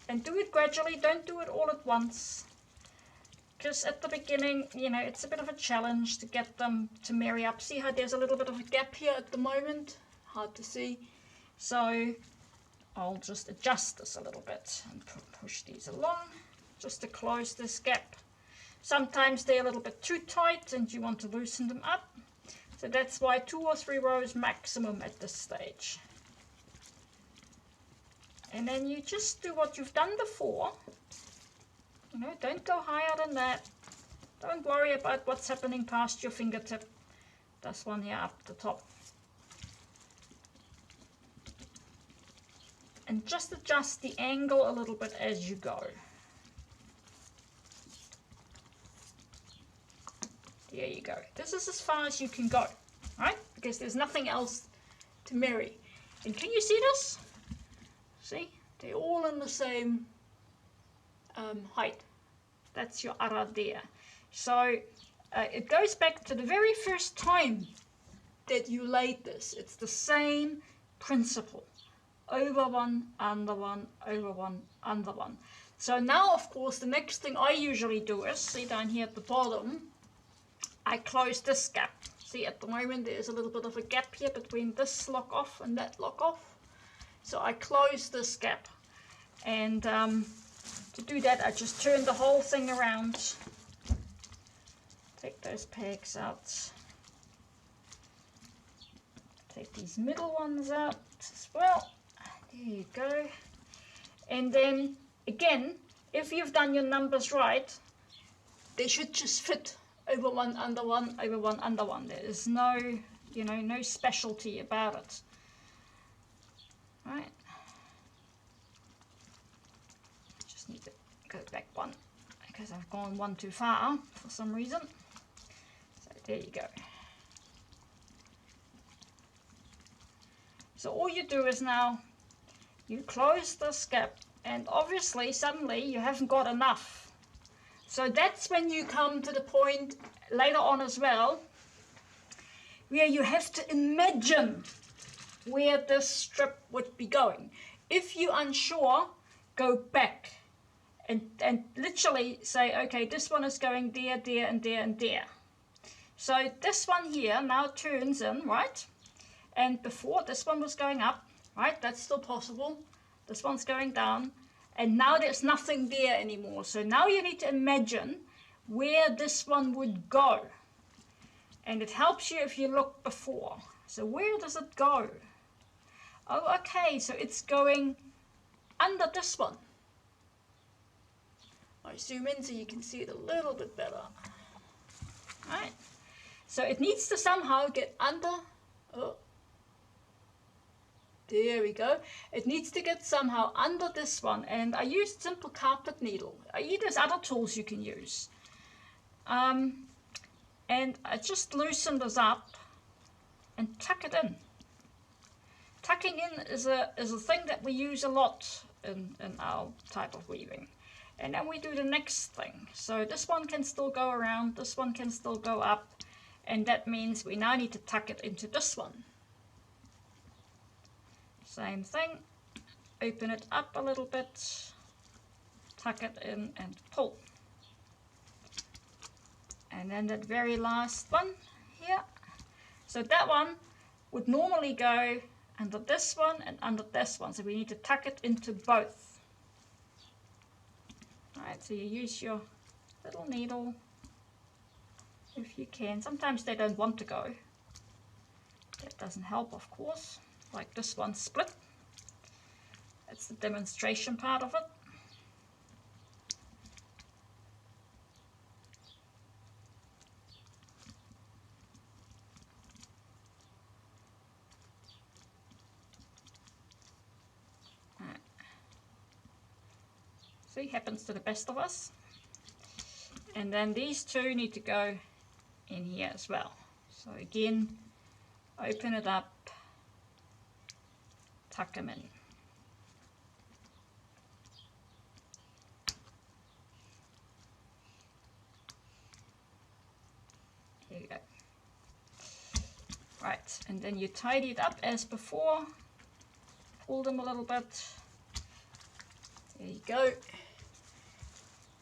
And do it gradually, don't do it all at once. Because at the beginning, you know, it's a bit of a challenge to get them to marry up. See how there's a little bit of a gap here at the moment? Hard to see. So I'll just adjust this a little bit and push these along just to close this gap. Sometimes they're a little bit too tight and you want to loosen them up. So that's why 2 or 3 rows maximum at this stage. And then you just do what you've done before. You know, don't go higher than that. Don't worry about what's happening past your fingertip. This one here up the top. And just adjust the angle a little bit as you go. There you go. This is as far as you can go, right? Because there's nothing else to marry. And can you see this? See? They're all in the same height. That's your ara there. So it goes back to the very first time that you laid this. It's the same principle. Over one, under one, over one, under one. So now, of course, the next thing I usually do is, see down here at the bottom, I close this gap. See, at the moment there's a little bit of a gap here between this lock off and that lock off. So I close this gap. And to do that, I just turn the whole thing around. Take those pegs out. Take these middle ones out as well. There you go. And then again, if you've done your numbers right, they should just fit over one, under one, over one, under one. There is no, you know, no specialty about it. Right. Just need to go back one because I've gone one too far for some reason. So there you go. So all you do is now you close this gap, and obviously suddenly you haven't got enough. So that's when you come to the point later on as well where you have to imagine where this strip would be going. If you're unsure, go back and literally say, okay, this one is going there, there, and there, and there. So this one here now turns in, right? And before this one was going up, right? That's still possible. This one's going down. And now there's nothing there anymore. So now you need to imagine where this one would go. And it helps you if you look before. So where does it go? Oh, okay, so it's going under this one. I zoom in so you can see it a little bit better. Right? So it needs to somehow get under. Oh. There we go. It needs to get somehow under this one, and I used simple carpet needle. There's other tools you can use. And I just loosen this up and tuck it in. Tucking in is a thing that we use a lot in our type of weaving. And then we do the next thing. So this one can still go around, this one can still go up, and that means we now need to tuck it into this one. Same thing, open it up a little bit, tuck it in and pull. And then that very last one here. So that one would normally go under this one and under this one. So we need to tuck it into both. Alright, so you use your little needle if you can. Sometimes they don't want to go. That doesn't help, of course. Like this one split. That's the demonstration part of it. Right. See, happens to the best of us. And then these two need to go in here as well. So again, open it up. Tuck them in. Here you go. Right, and then you tidy it up as before, pull them a little bit, there you go,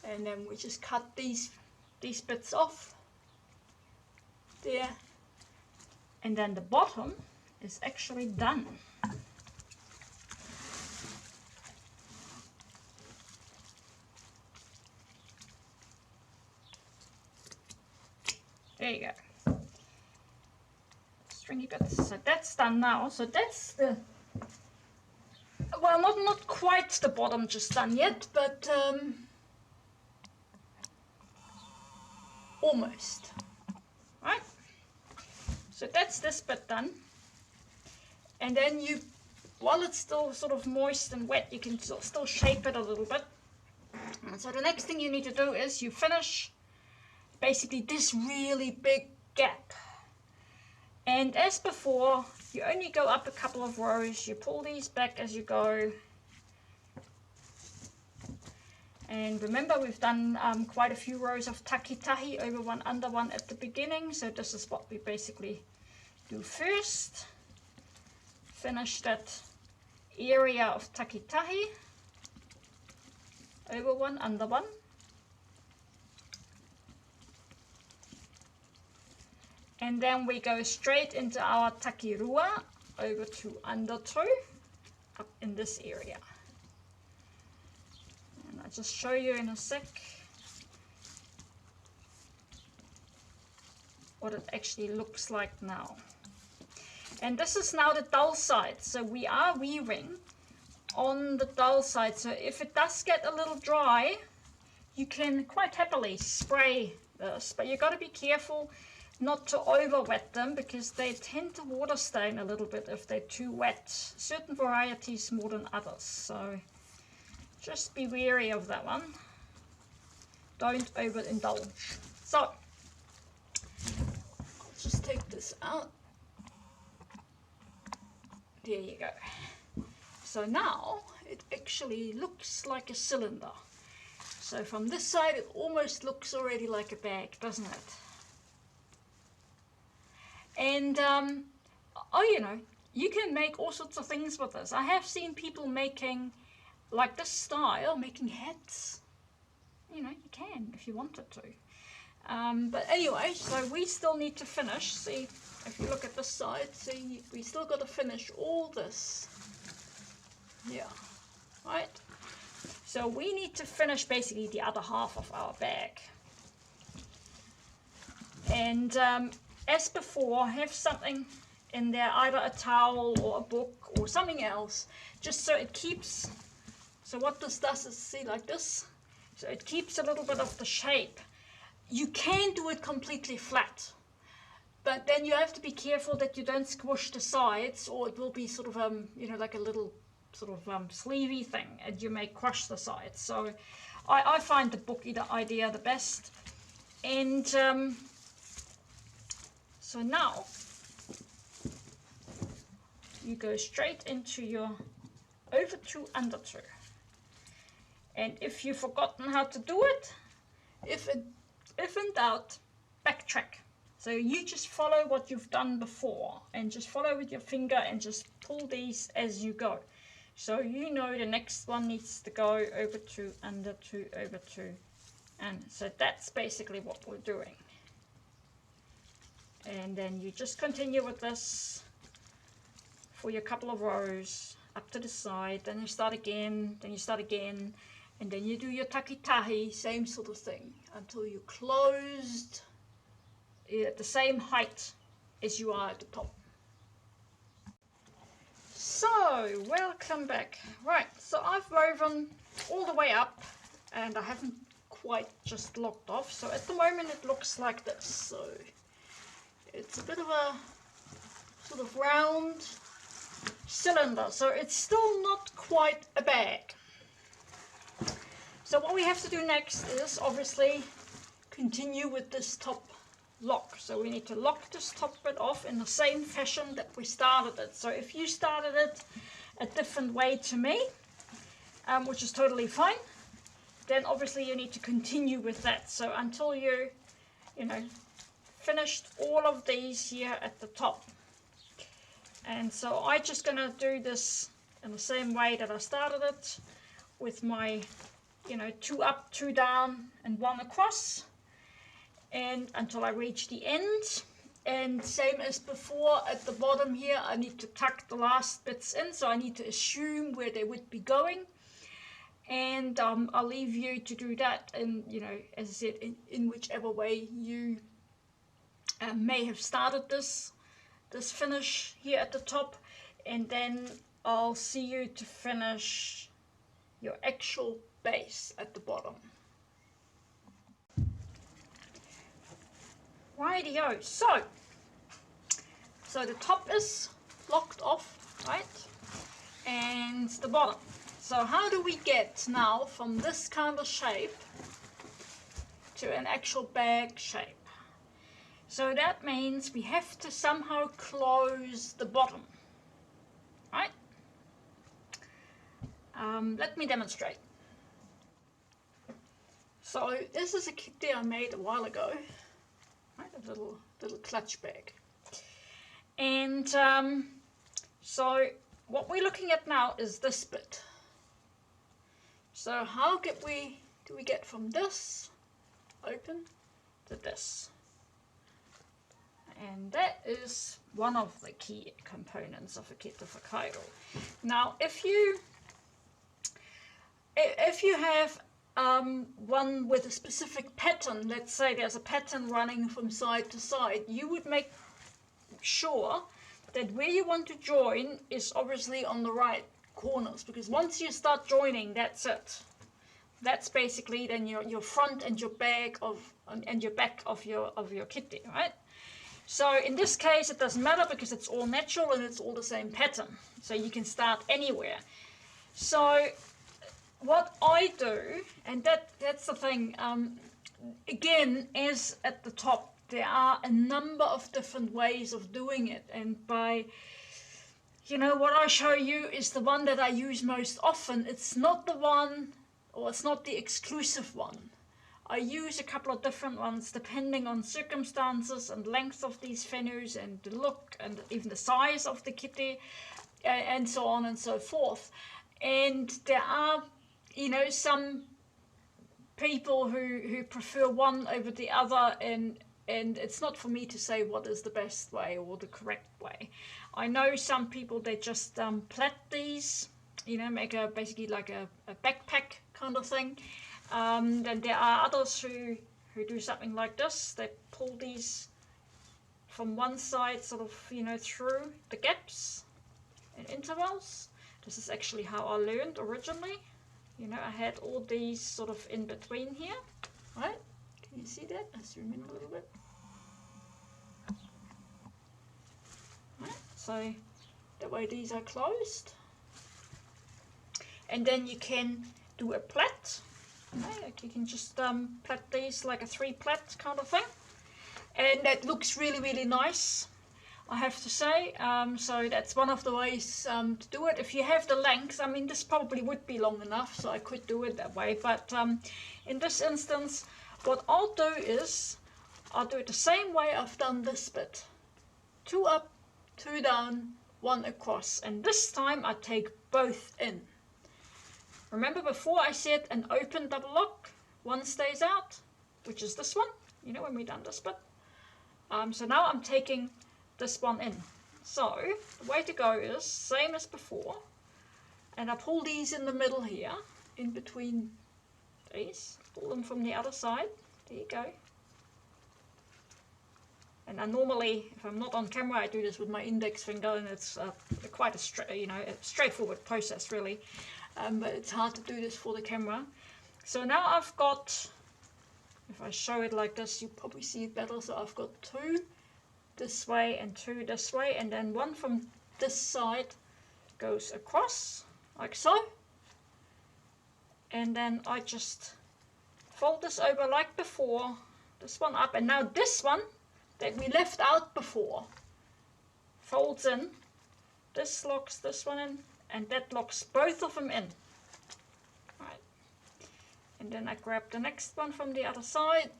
and then we just cut these bits off there, and then the bottom is actually done. There you go. Stringy bits. So that's done now. So that's the, well, not quite the bottom just done yet, but almost. Right? So that's this bit done. And then you, while it's still sort of moist and wet, you can still shape it a little bit. And so the next thing you need to do is you finish basically this really big gap. And as before, you only go up a couple of rows, you pull these back as you go. And remember, we've done quite a few rows of takitahi, over one, under one at the beginning. So this is what we basically do first. Finish that area of takitahi, over one, under one. And then we go straight into our takirua, over to under two, up in this area. And I'll just show you in a sec what it actually looks like now. And this is now the dull side, so we are weaving on the dull side. So if it does get a little dry, you can quite happily spray this, but you've got to be careful not to over wet them, because they tend to water stain a little bit if they're too wet. Certain varieties more than others, so just be wary of that one. Don't overindulge. So I'll just take this out. There you go. So now it actually looks like a cylinder. So from this side it almost looks already like a bag, doesn't it? And, oh, you know, you can make all sorts of things with this. I have seen people making, like this style, making hats. You know, you can if you wanted to. But anyway, so we still need to finish. See, if you look at this side, see, we still got to finish all this. Yeah, right? So we need to finish basically the other half of our bag. And, as before, have something in there, either a towel or a book or something else, just so it keeps, so what this does is, see, like this, so it keeps a little bit of the shape. You can do it completely flat, but then you have to be careful that you don't squish the sides, or it will be sort of, you know, like a little sort of sleevey thing, and you may crush the sides. So I find the book idea the best. And so now you go straight into your over two, under two. And if you've forgotten how to do it, if in doubt, backtrack. So you just follow what you've done before, and just follow with your finger and just pull these as you go. So you know the next one needs to go over two, under two, over two. And so that's basically what we're doing. And then you just continue with this for your couple of rows up to the side, then you start again, then you start again, and then you do your takitahi, same sort of thing, until you're closed at the same height as you are at the top. So, welcome back. Right, so I've woven all the way up, and I haven't quite just locked off, so at the moment it looks like this. So it's a bit of a sort of round cylinder, so it's still not quite a bag. So what we have to do next is obviously continue with this top lock. So we need to lock this top bit off in the same fashion that we started it. So if you started it a different way to me, which is totally fine, then obviously you need to continue with that. So until you know, finished all of these here at the top. And so I'm just going to do this in the same way that I started it, with my, 2 up, 2 down, and 1 across, and until I reach the end. And same as before, at the bottom here, I need to tuck the last bits in, so I need to assume where they would be going. And I'll leave you to do that, and as I said, in whichever way you may have started this finish here at the top, and then I'll see you to finish your actual base at the bottom. Rightio, so the top is locked off, right? And the bottom. So how do we get now from this kind of shape to an actual bag shape? So that means we have to somehow close the bottom, right? Let me demonstrate. So this is a kete I made a while ago, right? A little clutch bag. And so what we're looking at now is this bit. So how do we get from this open to this? And that is one of the key components of a Kete Whakairo. Now, if you have one with a specific pattern, let's say there's a pattern running from side to side, you would make sure that where you want to join is obviously on the right corners, because once you start joining, that's it. That's basically then your front and your back of your kete, right? So in this case, it doesn't matter because it's all natural and it's all the same pattern. So you can start anywhere. So what I do, and that's the thing, again, as at the top, there are a number of different ways of doing it. And by, what I show you is the one that I use most often. It's not the one, or it's not the exclusive one. I use a couple of different ones depending on circumstances and length of these fenus and the look and even the size of the kete and so on and so forth. And there are, some people who prefer one over the other, and it's not for me to say what is the best way or the correct way. I know some people, they just plait these, make basically like a backpack kind of thing. Then there are others who do something like this. They pull these from one side sort of, through the gaps and intervals. This is actually how I learned originally. I had all these sort of in between here, right? Can you see that? Let's zoom in a little bit. Right, so that way these are closed. And then you can do a plait. Okay, you can just plait these like a 3-plait kind of thing, and that looks really, really nice, I have to say. So that's one of the ways to do it. If you have the length, this probably would be long enough, so I could do it that way. But in this instance, what I'll do is I'll do it the same way I've done this bit: 2 up, 2 down, 1 across, and this time I take both in. Remember before I said an open double lock, one stays out, which is this one, when we done this bit. So now I'm taking this one in. So the way to go is same as before, and I pull these in the middle here, in between these, pull them from the other side, there you go. And I normally, if I'm not on camera, I do this with my index finger, and it's quite a straightforward process really. But it's hard to do this for the camera. So now I've got, if I show it like this, you probably see it better. So I've got 2 this way and 2 this way, and then 1 from this side goes across, like so. And then I just fold this over like before, this one up, and now this one that we left out before folds in. This locks this one in, and that locks both of them in. Right. And then I grab the next one from the other side.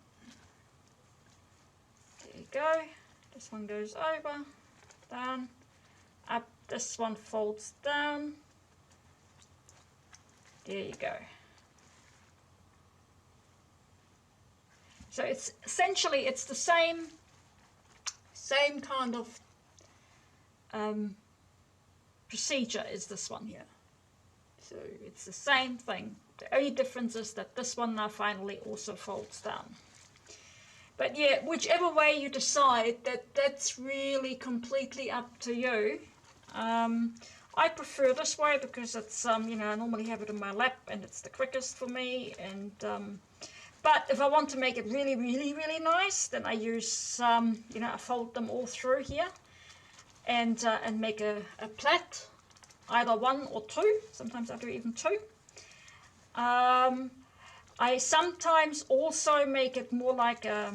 There you go. This one goes over, down, up, this one folds down. There you go. So it's essentially, it's the same kind of procedure as this one here. So it's the same thing. The only difference is that this one now finally also folds down. But yeah, whichever way you decide, that's really completely up to you. I prefer this way because it's, you know, I normally have it in my lap and it's the quickest for me. And but if I want to make it really, really, really nice, then I use, you know, I fold them all through here and make a plait, either one or two. Sometimes I do even two. I sometimes also make it more like a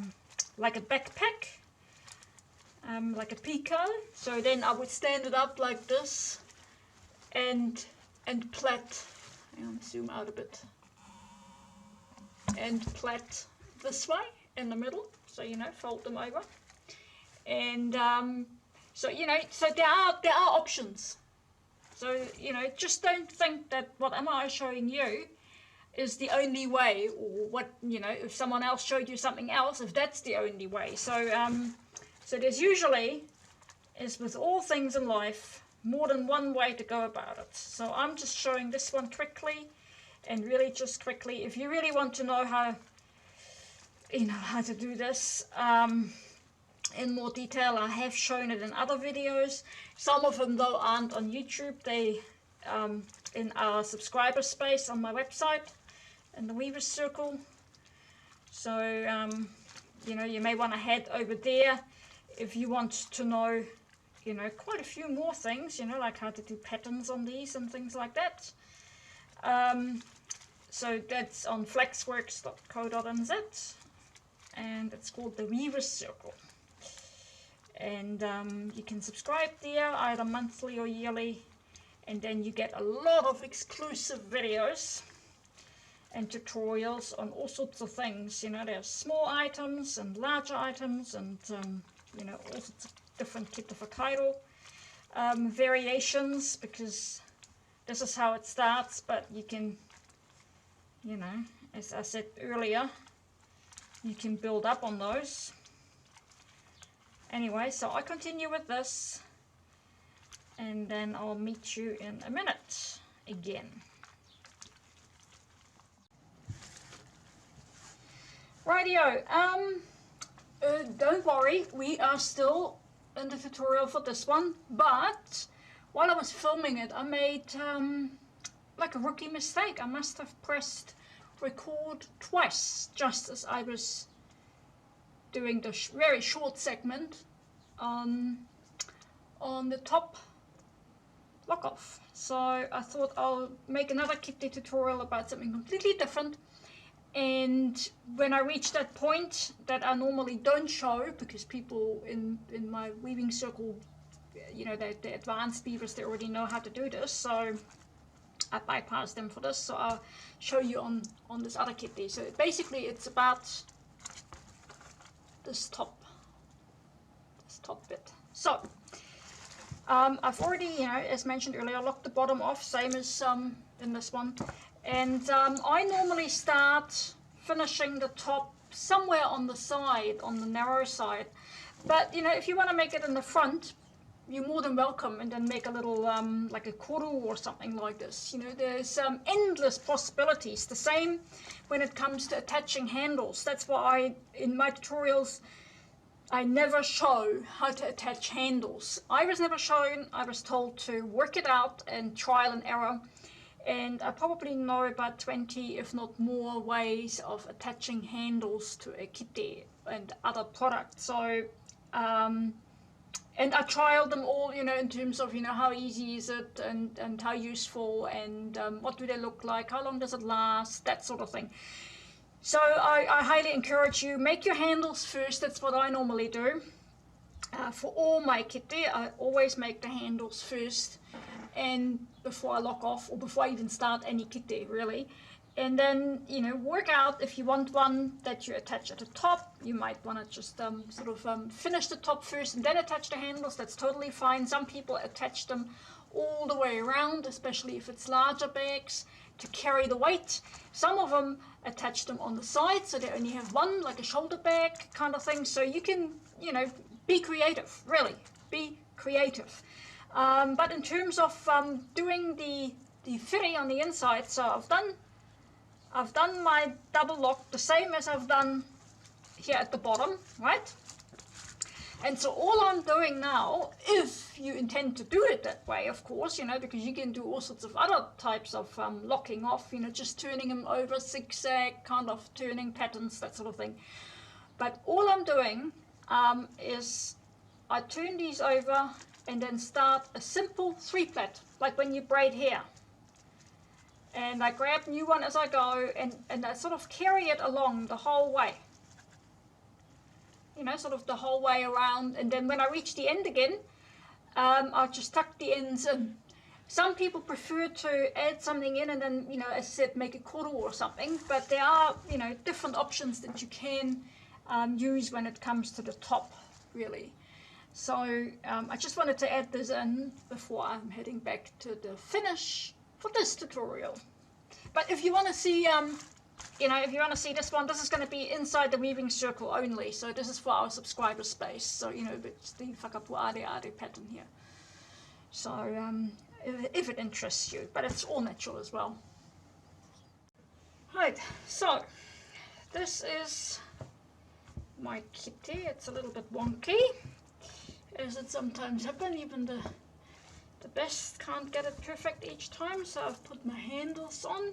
backpack, like a pico. So then I would stand it up like this and plait. Hang on, zoom out a bit. And plait this way in the middle. So, you know, fold them over. And so, you know, so there are options. So, you know, just don't think that what am I showing you is the only way, or what, you know, if someone else showed you something else, if that's the only way. So so there's usually, as with all things in life, more than one way to go about it. So I'm just showing this one quickly, and really just quickly. If you really want to know how, you know, how to do this in more detail, I have shown it in other videos. Some of them though aren't on YouTube. They in our subscriber space on my website, in the Weaver's Circle. So, you know, you may want to head over there if you want to know, you know, quite a few more things, you know, like how to do patterns on these and things like that. So that's on flaxworks.co.nz, and it's called the Weaver's Circle. And you can subscribe there either monthly or yearly, and then you get a lot of exclusive videos and tutorials on all sorts of things. You know, there's small items and larger items, and you know, all sorts of different Kete Whakairo variations, because this is how it starts, but you can, you know, as I said earlier, you can build up on those. Anyway, so I continue with this, and then I'll meet you in a minute again. Rightio, don't worry, we are still in the tutorial for this one, but while I was filming it, I made like a rookie mistake. I must have pressed record twice, just as I was doing the very short segment on the top lock off. So I thought I'll make another Kete tutorial about something completely different, and when I reach that point that I normally don't show, because people in my weaving circle, you know, the advanced weavers, they already know how to do this, so I bypass them for this. So I'll show you on this other Kete. So basically it's about this top bit. So I've already, you know, as mentioned earlier, locked the bottom off, same as in this one, and I normally start finishing the top somewhere on the side, on the narrow side, but you know, if you want to make it in the front, you're more than welcome, and then make a little like a koru or something like this. You know, there's endless possibilities. The same when it comes to attaching handles. That's why in my tutorials I never show how to attach handles. I was never shown. I was told to work it out and trial and error, and I probably know about 20 if not more ways of attaching handles to a Kete and other products. So and I trialed them all, you know, in terms of, you know, how easy is it, and how useful, and what do they look like, how long does it last, that sort of thing. So I highly encourage you, make your handles first. That's what I normally do. For all my Kete, I always make the handles first, and before I lock off, or before I even start any Kete, really. And then, you know, work out if you want one that you attach at the top. You might want to just finish the top first and then attach the handles. That's totally fine. Some people attach them all the way around, especially if it's larger bags, to carry the weight. Some of them attach them on the side, so they only have one, like a shoulder bag kind of thing. So you can, you know, be creative, really, be creative. But in terms of doing the fitting on the inside, so I've done my double lock the same as I've done here at the bottom, right? And so all I'm doing now, if you intend to do it that way, of course, you know, because you can do all sorts of other types of locking off, you know, just turning them over, zigzag, kind of turning patterns, that sort of thing. But all I'm doing is I turn these over and then start a simple 3-plait, like when you braid hair. And I grab new one as I go, and I sort of carry it along the whole way. You know, sort of the whole way around, and then when I reach the end again, I'll just tuck the ends in. Some people prefer to add something in and then, you know, as I said, make a corduroy or something, but there are, you know, different options that you can use when it comes to the top, really. So I just wanted to add this in before I'm heading back to the finish for this tutorial. But if you want to see you know, if you want to see this one, this is going to be inside the weaving circle only. So this is for our subscriber space. So, you know, it's the whakapuareare pattern here. So if it interests you, but it's all natural as well. Right, so this is my kete. It's a little bit wonky, as it sometimes happens. Even the best can't get it perfect each time, so I've put my handles on.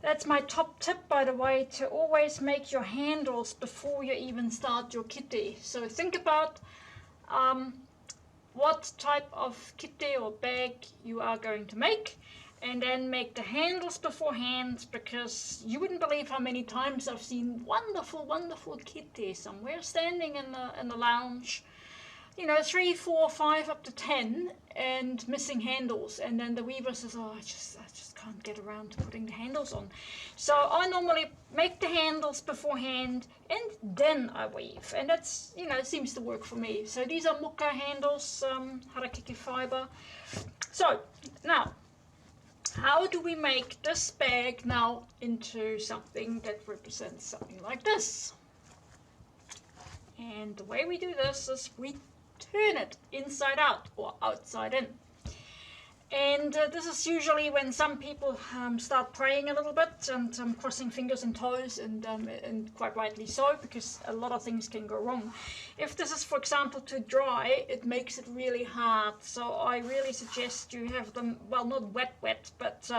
That's my top tip, by the way, to always make your handles before you even start your kete. So think about what type of kete or bag you are going to make, and then make the handles beforehand, because you wouldn't believe how many times I've seen wonderful, wonderful kete somewhere standing in the lounge, you know, 3, 4, 5, up to 10, and missing handles. And then the weaver says, oh, I just can't get around to putting the handles on. So I normally make the handles beforehand, and then I weave. And that's, you know, seems to work for me. So these are muka handles, harakiki fiber. So now, how do we make this bag now into something that represents something like this? And the way we do this is we turn it inside out or outside in. And this is usually when some people start praying a little bit and crossing fingers and toes, and quite rightly so, because a lot of things can go wrong. If this is, for example, too dry, it makes it really hard. So I really suggest you have them, well, not wet, but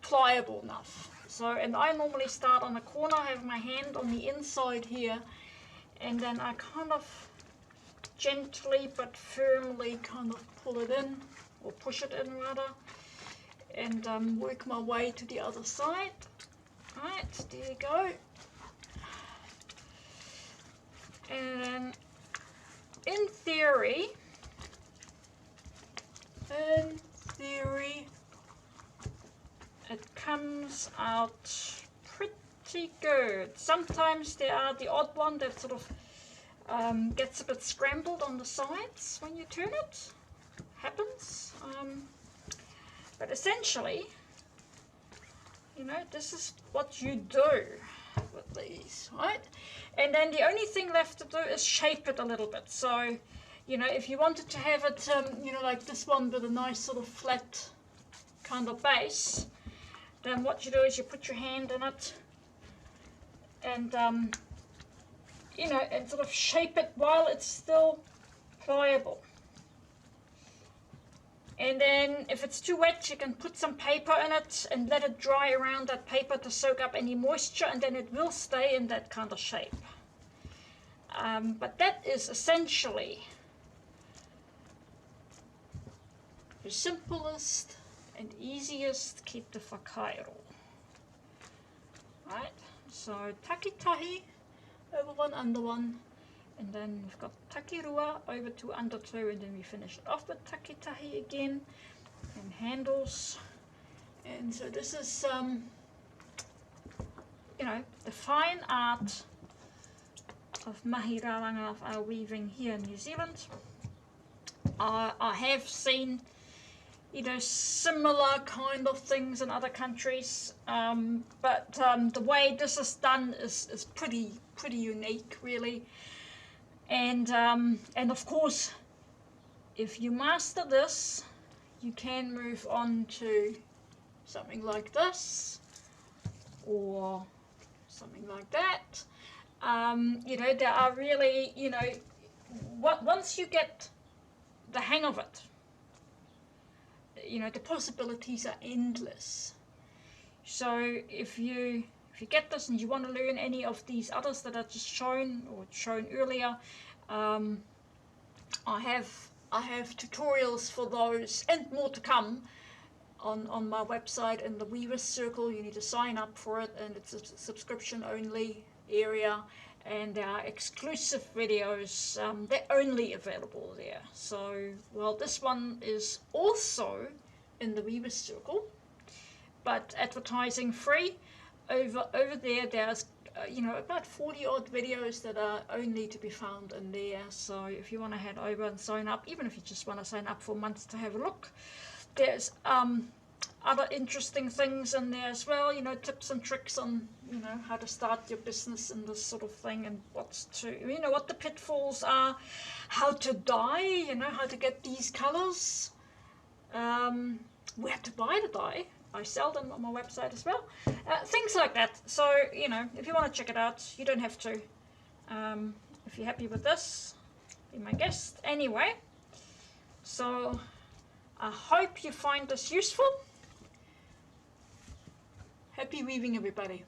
pliable enough. So, and I normally start on the corner, have my hand on the inside here, and then I kind of gently but firmly kind of pull it in, or push it in rather, and work my way to the other side. Right, there you go. And then in theory, it comes out pretty good. Sometimes there are the odd one that sort of gets a bit scrambled on the sides when you turn it. Happens. But essentially, you know, this is what you do with these, right? And then the only thing left to do is shape it a little bit. So, you know, if you wanted to have it, you know, like this one with a nice sort of flat kind of base, then what you do is you put your hand in it and you know, and sort of shape it while it's still pliable. And then if it's too wet, you can put some paper in it and let it dry around that paper to soak up any moisture, and then it will stay in that kind of shape. But that is essentially the simplest and easiest Kete Whakairo. Right, so takitahi, over one, under one, and then we've got takirua, over two, under two, and then we finish it off with takitahi again, and handles, And so this is, you know, the fine art of mahi raranga of our weaving here in New Zealand. I have seen, you know, similar kind of things in other countries, but the way this is done is pretty unique, really. And of course, if you master this, you can move on to something like this, or something like that. You know, there are really, you know, once you get the hang of it, you know, the possibilities are endless. So if you get this and you want to learn any of these others that I just shown earlier, I have tutorials for those and more to come on my website in the Weavers Circle. You need to sign up for it, and it's a subscription only area, and there are exclusive videos. They're only available there. So, well, this one is also in the Weavers Circle, but advertising free. Over there, there's you know, about 40 odd videos that are only to be found in there. So if you want to head over and sign up, even if you just want to sign up for a month to have a look, there's other interesting things in there as well, you know, tips and tricks on, you know, how to start your business and this sort of thing, and you know, what the pitfalls are, how to dye, you know, how to get these colors, where to buy the dye. I sell them on my website as well, things like that. So, you know, if you want to check it out, you don't have to. If you're happy with this, be my guest. Anyway, so I hope you find this useful. Happy weaving, everybody.